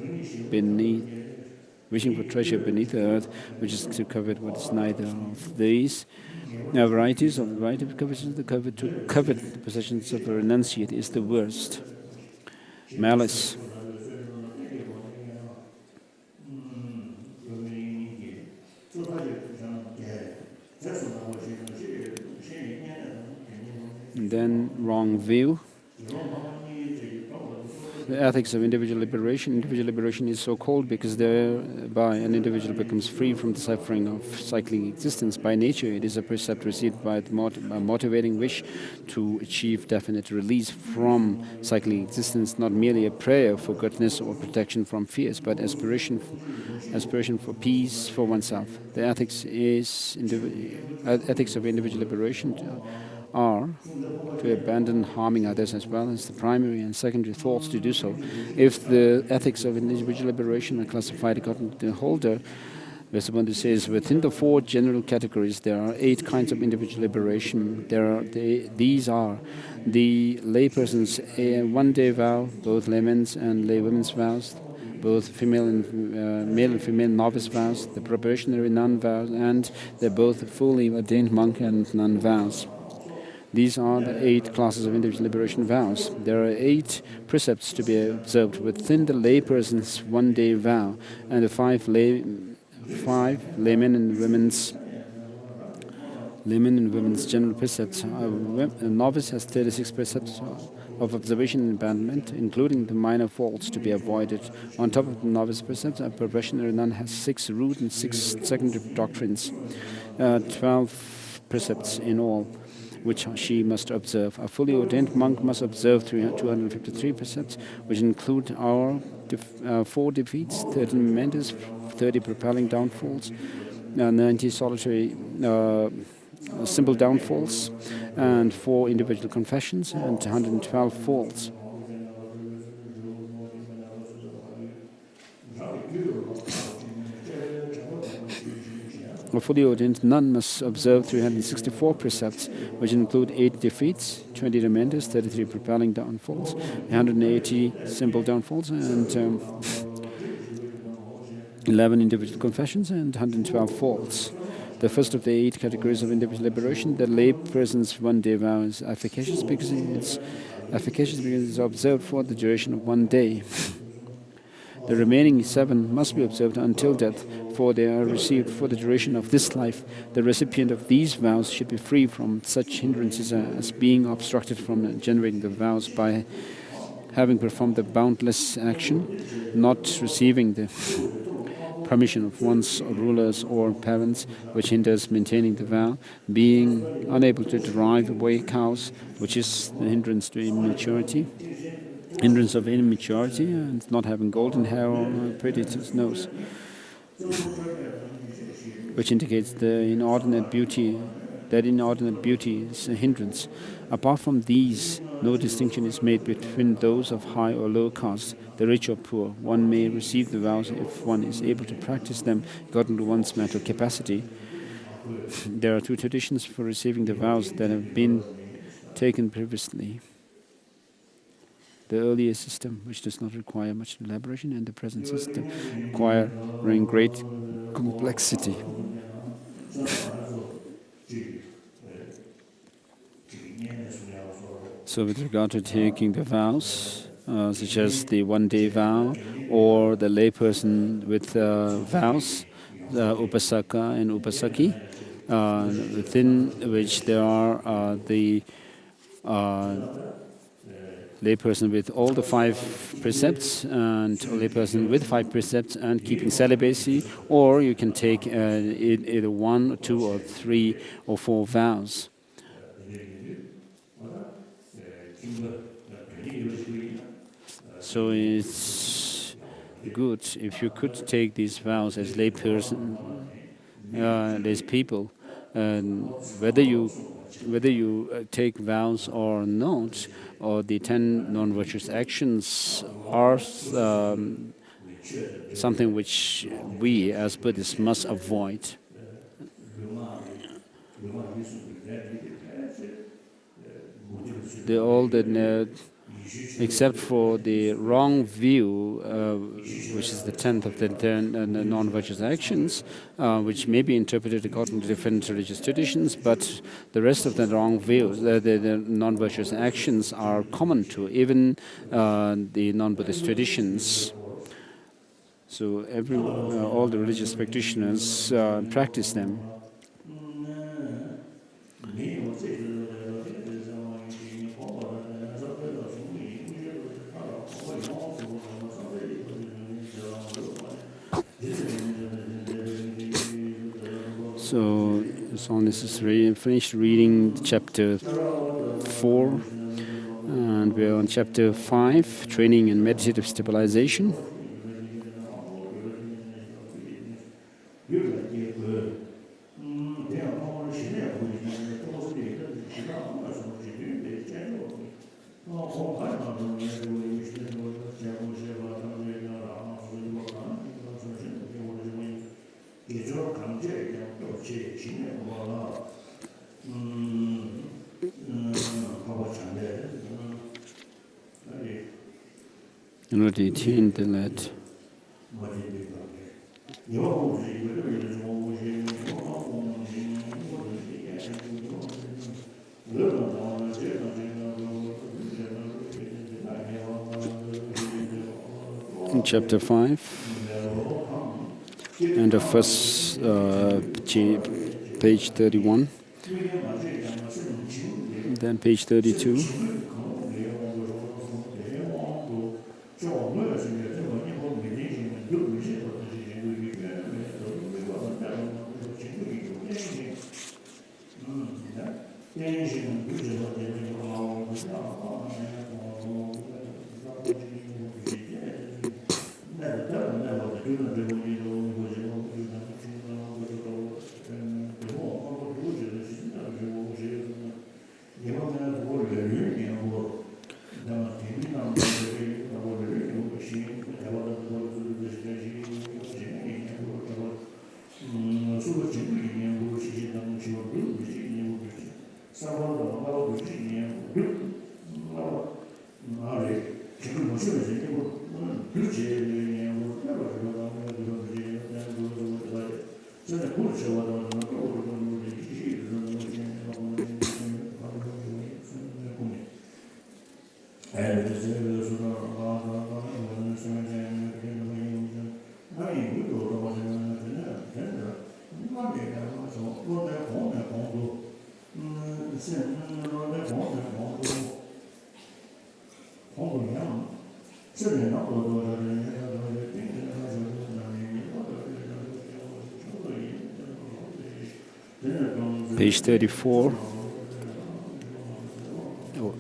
beneath the earth, which is to covet what is neither of these. Now, varieties of covetousness: the covet to covet the possessions of a renunciate is the worst. Malice. And then wrong view. The ethics of individual liberation. Individual liberation is so called because thereby an individual becomes free from the suffering of cycling existence. By nature, it is a precept received by a motivating wish to achieve definite release from cycling existence, not merely a prayer for goodness or protection from fears, but aspiration for peace for oneself. The ethics of individual liberation are to abandon harming others as well as the primary and secondary thoughts to do so. If the ethics of individual liberation are classified according to the holder, Vesabandhu says within the four general categories there are 8 kinds of individual liberation. These are the layperson's one-day vow, both laymen's and laywomen's vows, both male and female novice vows, the probationary nun vows, and the both fully ordained monk and nun vows. These are the 8 classes of individual liberation vows. There are 8 precepts to be observed within the layperson's one-day vow, and the 5 laymen and women's general precepts. A novice has 36 precepts of observation and abandonment, including the minor faults to be avoided. On top of the novice precepts, a probationary nun has 6 root and 6 secondary doctrines, 12 precepts in all, which she must observe. A fully ordained monk must observe 253 precepts, which include our 4 defeats, 13 mementos, 30 propelling downfalls, 90 solitary simple downfalls, and 4 individual confessions, and 112 falls. A fully ordained nun must observe 364 precepts, which include 8 defeats, 20 mementos, 33 propelling downfalls, 180 simple downfalls, and 11 individual confessions, and 112 falls. The first of the 8 categories of individual liberation, the lay person's one-day vow, is efficacious because it's observed for the duration of 1 day. The remaining 7 must be observed until death, for they are received for the duration of this life. The recipient of these vows should be free from such hindrances as being obstructed from generating the vows by having performed the boundless action, not receiving the permission of one's rulers or parents, which hinders maintaining the vow. Being unable to drive away cows, which is the hindrance to immaturity. Hindrance of immaturity, and not having golden hair or a pretty nose, which indicates the inordinate beauty. That inordinate beauty is a hindrance. Apart from these, no distinction is made between those of high or low caste, the rich or poor. One may receive the vows if one is able to practice them according to one's mental capacity. There are two traditions for receiving the vows that have been taken previously. The earlier system, which does not require much elaboration, and the present system, requiring great complexity. So with regard to taking the vows, such as the one-day vow, or the layperson with vows, upasaka and upasaki, within which there are the layperson with all the 5 precepts, and a layperson with 5 precepts and keeping celibacy, or you can take either 1, or 2, or 3, or 4 vows. So it's good if you could take these vows as layperson, as people, whether you take vows or not, or the 10 non-virtuous actions are something which we as Buddhists must avoid. Except for the wrong view, which is the 10th of the 10 non-virtuous actions, which may be interpreted according to different religious traditions, but the rest of the wrong views, the non-virtuous actions, are common to even the non-Buddhist traditions. So all the religious practitioners practice them. So it's all necessary. I finished reading chapter 4, and we're on chapter 5, Training in Meditative Stabilization. In order to attain the light. In chapter 5, and the first page 31, then page 32. Page 34. Oh.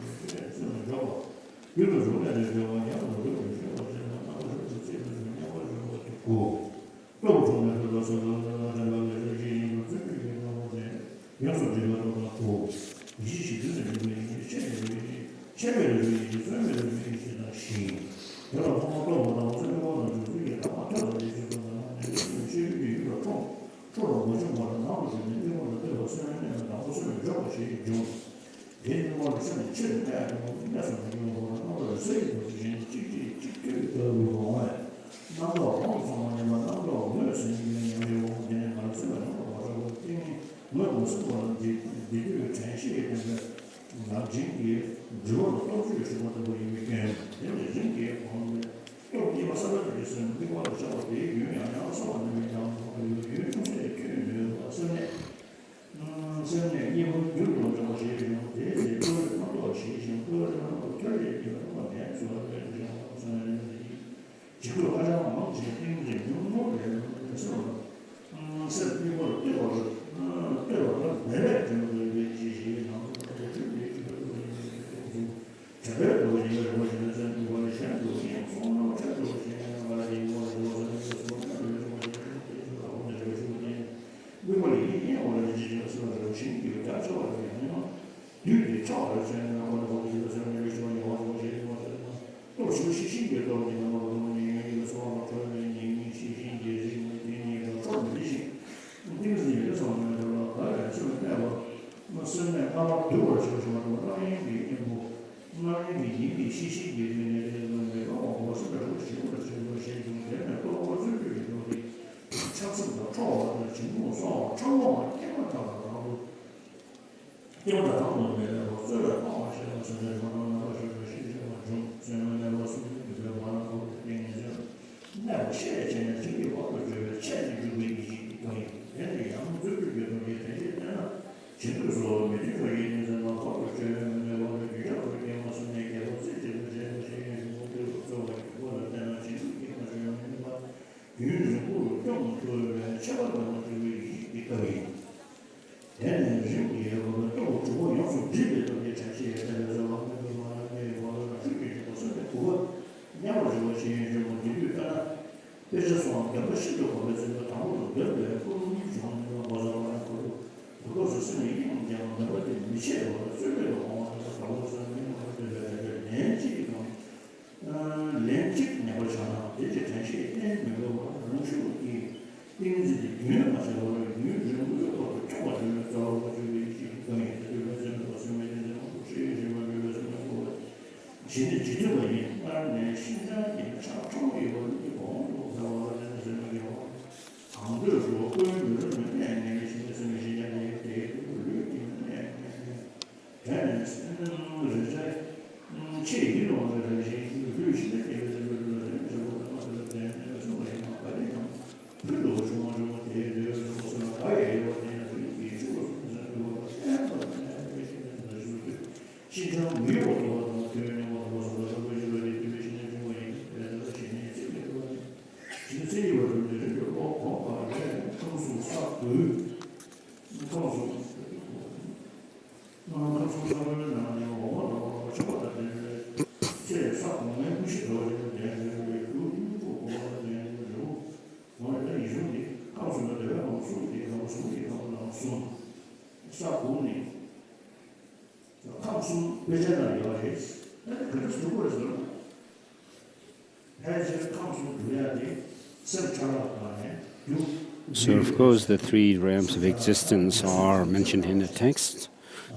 So, of course, the three realms of existence are mentioned in the text.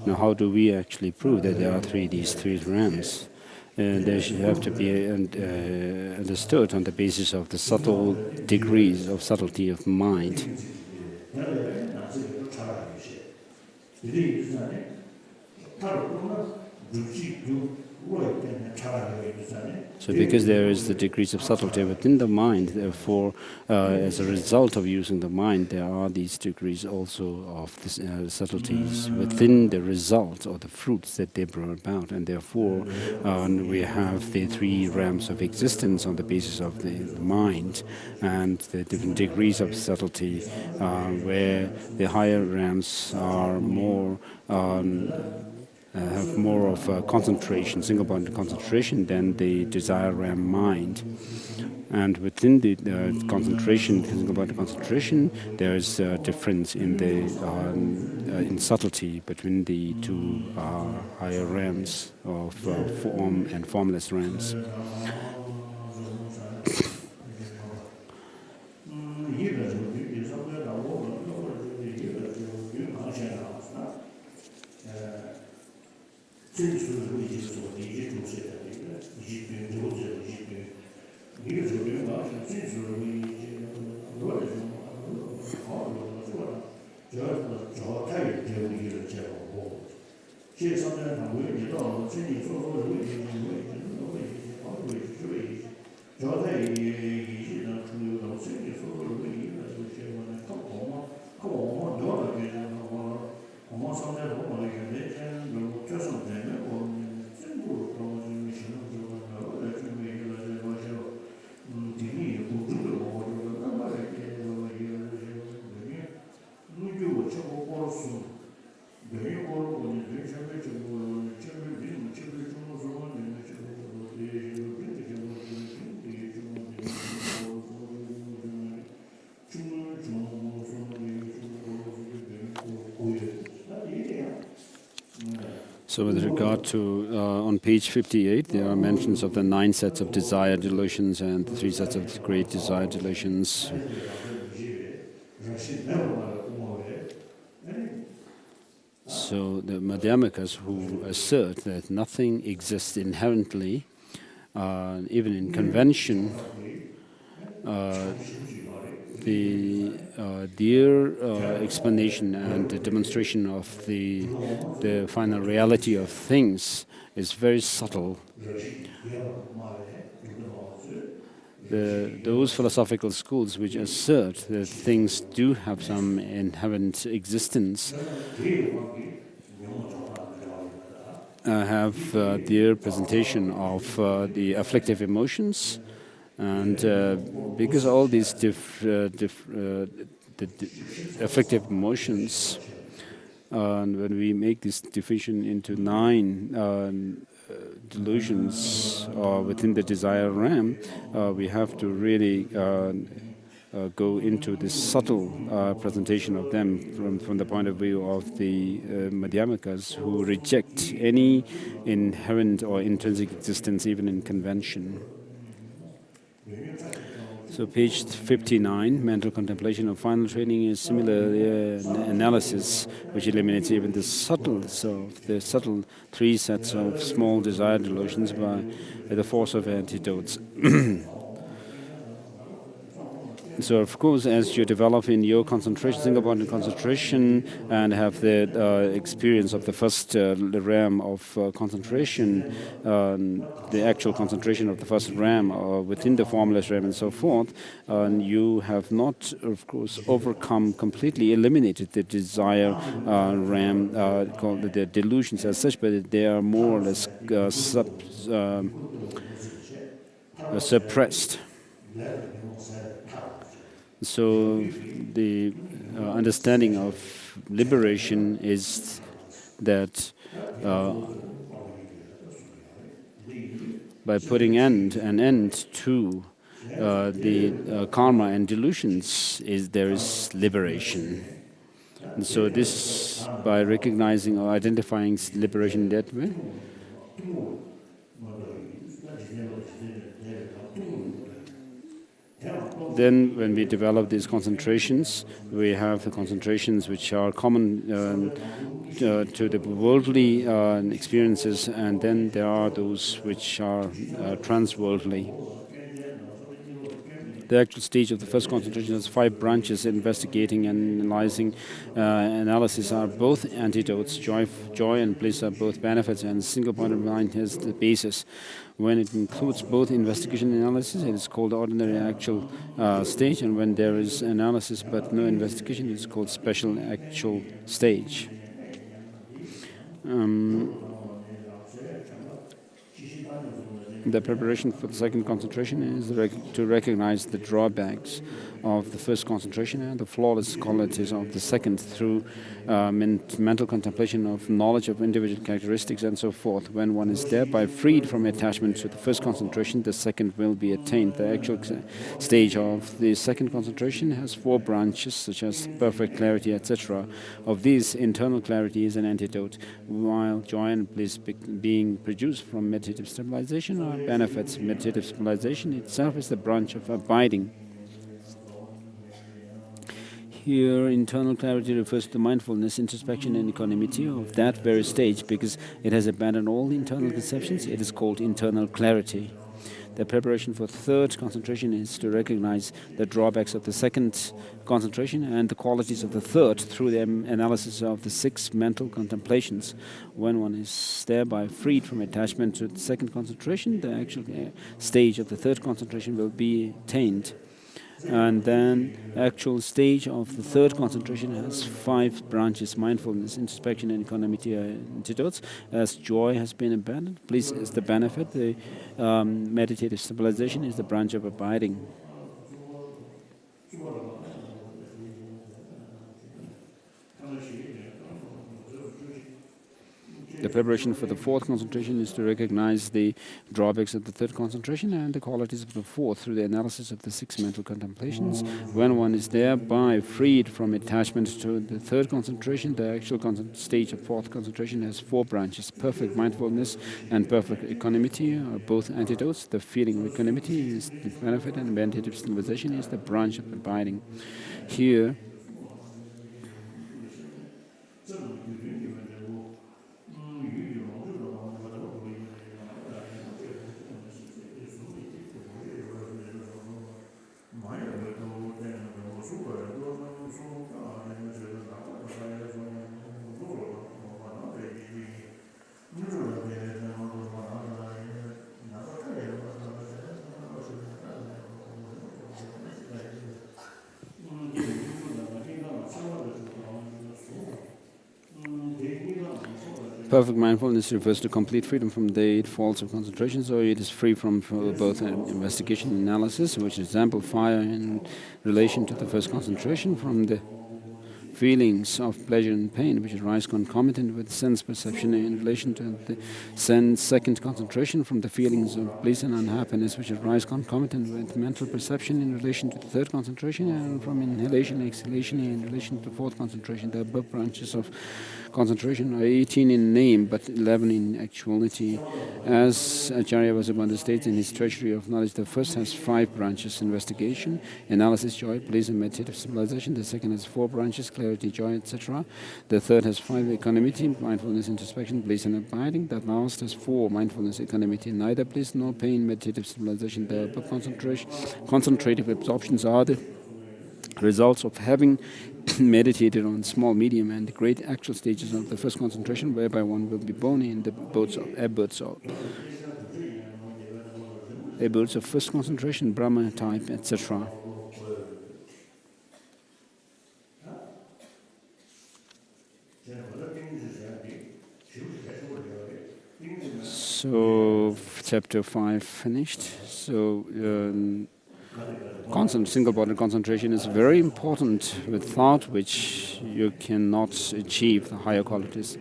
Now, how do we actually prove that there are these three realms? They should have to be understood on the basis of the subtle degrees of subtlety of mind. So because there is the degrees of subtlety within the mind, therefore, as a result of using the mind, there are these degrees also of this, subtleties within the result or the fruits that they brought about. And therefore, we have the three realms of existence on the basis of the mind and the different degrees of subtlety, where the higher realms are more have more of a concentration, single-pointed concentration than the desire realm mind. And within the concentration, single-pointed concentration, there is a difference in the in subtlety between the two higher realms of form and formless realms. So with regard to, on page 58, there are mentions of the 9 sets of desire delusions and the 3 sets of great desire delusions. So the Madhyamikas who assert that nothing exists inherently, even in convention, their explanation and the demonstration of the final reality of things is very subtle. Those philosophical schools which assert that things do have some inherent existence have their presentation of the afflictive emotions. And because all these afflictive emotions, when we make this division into 9 delusions within the desire realm, we have to really go into this subtle presentation of them from the point of view of the Madhyamikas, who reject any inherent or intrinsic existence even in convention. So page 59, mental contemplation of final training is similar analysis, which eliminates even the subtle 3 sets of small desire delusions by the force of antidotes. So, of course, as you develop in your concentration, single-pointed concentration, and have the experience of the first realm of concentration, the actual concentration of the first realm within the formless realm and so forth, you have not, of course, overcome, completely eliminated the desire realm, called the delusions as such, but they are more or less suppressed. So the understanding of liberation is that by putting an end to the karma and delusions, there is liberation. And so this, by recognizing or identifying liberation in that way, then when we develop these concentrations, we have the concentrations which are common to the worldly experiences, and then there are those which are transworldly. The actual stage of the first concentration has 5 branches: investigating, analyzing, analysis are both antidotes. Joy and bliss are both benefits, and single-pointed mind is the basis. When it includes both investigation and analysis, it is called ordinary actual stage, and when there is analysis but no investigation, it is called special actual stage. The preparation for the second concentration is to recognize the drawbacks of the first concentration and the flawless qualities of the second through mental contemplation of knowledge of individual characteristics and so forth. When one is thereby freed from attachment to the first concentration, the second will be attained. The actual stage of the second concentration has 4 branches, such as perfect clarity, etc. Of these, internal clarity is an antidote, while joy and bliss being produced from meditative stabilization are benefits. Meditative stabilization itself is the branch of abiding. Here, internal clarity refers to mindfulness, introspection, and equanimity of that very stage. Because it has abandoned all internal conceptions, it is called internal clarity. The preparation for third concentration is to recognize the drawbacks of the second concentration and the qualities of the third through the analysis of the 6 mental contemplations. When one is thereby freed from attachment to the second concentration, the actual stage of the third concentration will be attained. And then actual stage of the third concentration has 5 branches: mindfulness, introspection, and equanimity are antidotes. As joy has been abandoned, bliss is the benefit. The meditative stabilization is the branch of abiding. The preparation for the fourth concentration is to recognize the drawbacks of the third concentration and the qualities of the fourth through the analysis of the 6 mental contemplations. When one is thereby freed from attachment to the third concentration, the actual stage of fourth concentration has 4 branches. Perfect mindfulness and perfect equanimity are both antidotes. The feeling of equanimity is the benefit, and meditative stabilization is the branch of abiding. Here, perfect mindfulness refers to complete freedom from the 8 faults of concentration, so it is free from both investigation and analysis, which example fire in relation to the first concentration, from the feelings of pleasure and pain, which arise concomitant with sense perception in relation to the second concentration, from the feelings of bliss and unhappiness, which arise concomitant with mental perception in relation to the third concentration, and from inhalation and exhalation in relation to the fourth concentration. The above branches of concentration are 18 in name, but 11 in actuality. As Acharya Vasubandhu states in his Treasury of Knowledge, the first has 5 branches: investigation, analysis, joy, bliss, and meditative stabilization. The second has 4 branches: clarity, joy, etc. The third has 5: equanimity, mindfulness, introspection, bliss, and abiding. The last has 4: mindfulness, equanimity, neither bliss nor pain, meditative stabilization. The above concentrative absorptions are the results of having meditated on small, medium, and great actual stages of the first concentration, whereby one will be born in the abodes of first concentration, Brahma type, etc. So, chapter 5 finished. So, single-body concentration is very important, without which you cannot achieve the higher qualities.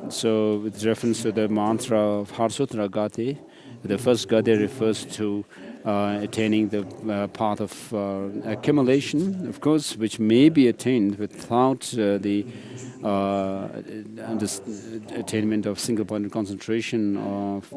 So, with reference to the mantra of Harsutra Gati, the first Gati refers to attaining the path of accumulation, of course, which may be attained without the attainment of single-pointed concentration of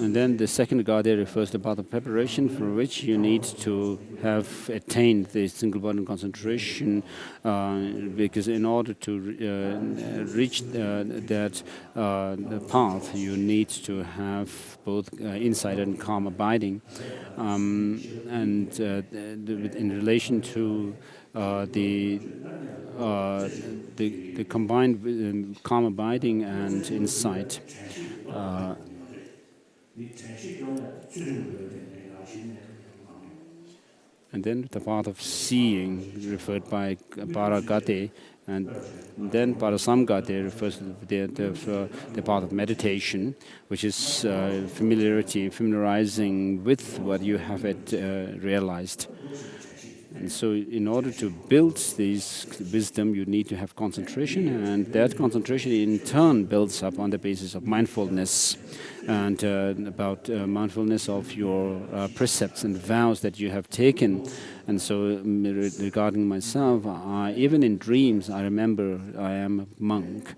And then the second gade refers to path of preparation, for which you need to have attained the single body concentration, because in order to reach that the path, you need to have both insight and calm abiding. And in relation to the combined calm abiding and insight, and then the path of seeing, referred by Paragate, and then Parasamgate refers to the path of meditation, which is familiarizing with what you have realized. And so in order to build this wisdom, you need to have concentration, and that concentration in turn builds up on the basis of mindfulness, and about mindfulness of your precepts and vows that you have taken. And so regarding myself, even in dreams, I remember I am a monk.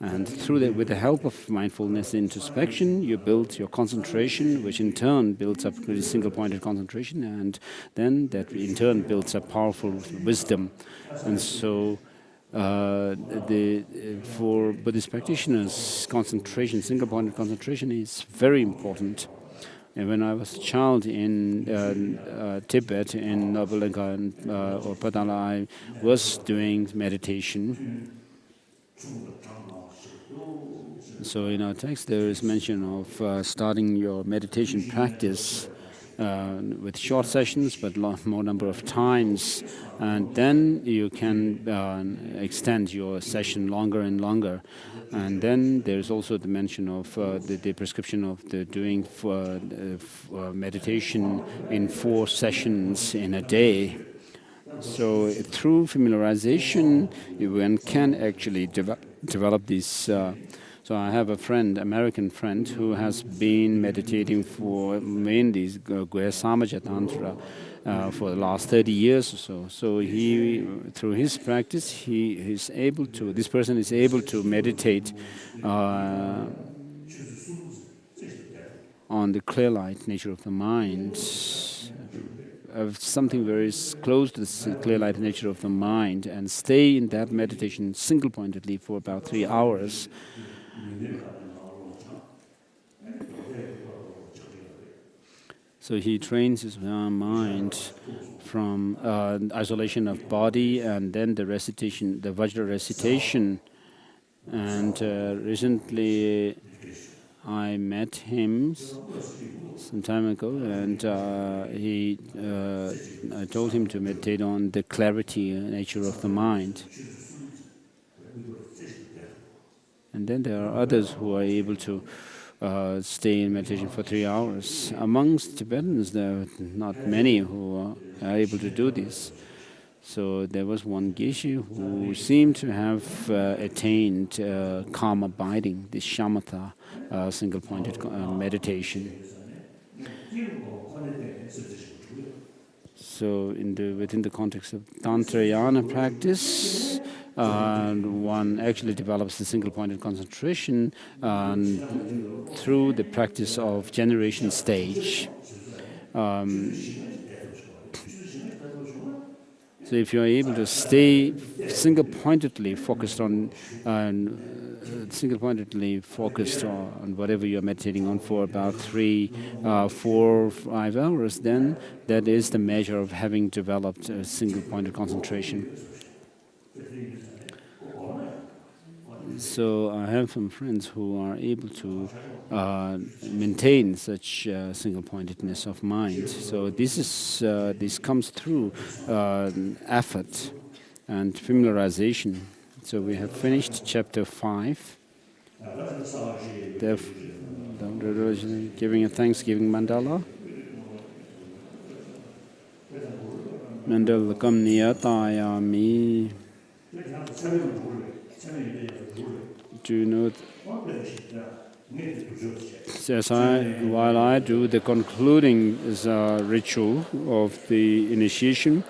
And with the help of mindfulness introspection, you build your concentration, which in turn builds up really single-pointed concentration, and then that in turn builds up powerful wisdom. And so for Buddhist practitioners, concentration, single-pointed concentration is very important. And when I was a child in Tibet, in Nobulenga or Padala, I was doing meditation. So in our text, there is mention of starting your meditation practice with short sessions, but more number of times, and then you can extend your session longer and longer. And then there's also the mention of the prescription of doing meditation in 4 sessions in a day. So through familiarization, one can actually develop this. So I have a friend, American friend, who has been meditating for mainly Guya Samaja Tantra for the last 30 years or so. So he, through his practice, this person is able to meditate on the clear light nature of the mind, of something very close to the clear light nature of the mind, and stay in that meditation single-pointedly for about 3 hours. So he trains his mind from isolation of body, and then the recitation, the Vajra recitation. And recently I met him some time ago, and I told him to meditate on the clarity nature of the mind. And then there are others who are able to stay in meditation for 3 hours. Amongst Tibetans, there are not many who are able to do this. So there was one Geshe who seemed to have attained calm abiding, this shamatha, single-pointed meditation. So within the context of Tantrayana practice, one actually develops the single-pointed concentration through the practice of generation stage. So if you are able to stay single-pointedly focused on whatever you are meditating on for about 3, 4, 5 hours, then that is the measure of having developed a single-pointed concentration. So I have some friends who are able to maintain such single-pointedness of mind. So this comes through effort and familiarization. So we have finished chapter 5. Giving a Thanksgiving mandala. Mandala kam niyatayami. Do you know? While I do the concluding ritual of the initiation,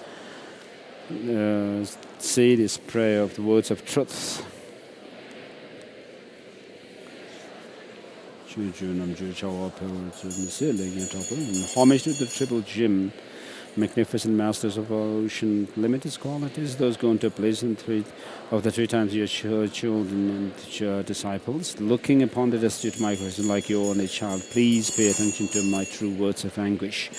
say this prayer of the words of truth. Homage to the triple gym, magnificent masters of ocean, limitless qualities, those go into place in the 3 times your children and your disciples, looking upon the destitute migration like your only child, please pay attention to my true words of anguish.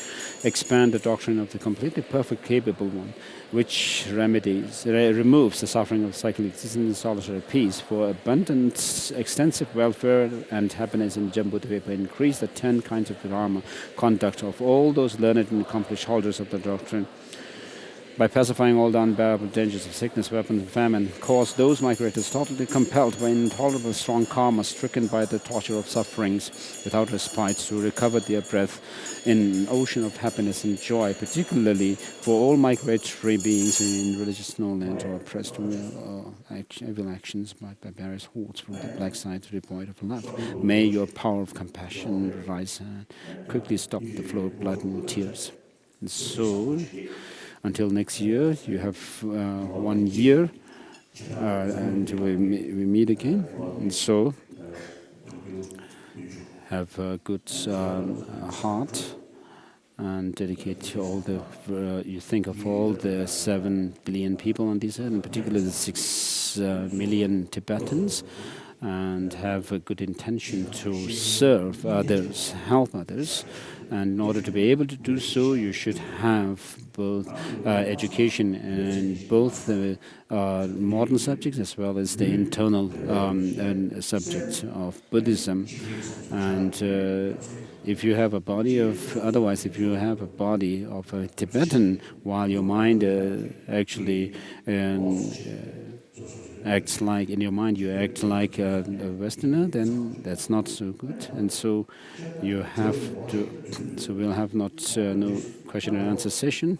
Expand the doctrine of the completely perfect, capable one, which removes the suffering of cyclic existence in solitary peace, for abundant, extensive welfare and happiness in Jambudvipa. Increase the 10 kinds of Dharma conduct of all those learned and accomplished holders of the doctrine. By pacifying all the unbearable dangers of sickness, weapons, and famine, cause those migrators totally compelled by intolerable strong karma, stricken by the torture of sufferings, without respite, to recover their breath in an ocean of happiness and joy, particularly for all migratory beings in religious snowland or oppressed evil actions by barbarous hordes from the black side devoid of love. May your power of compassion rise and quickly stop the flow of blood and tears. And so, until next year, you have 1 year, and we meet again. And so, have a good heart and dedicate to all the. You think of all the 7 billion people on this earth, in particular the 6 million Tibetans, and have a good intention to serve others, help others. And in order to be able to do so, you should have both education in both the modern subjects as well as the internal subject of Buddhism. And if you have a body of, otherwise, if you have a body of a Tibetan, while your mind actually acts like, in your mind you act like a Westerner, then that's not so good. And so you have to, so we'll have no question and answer session.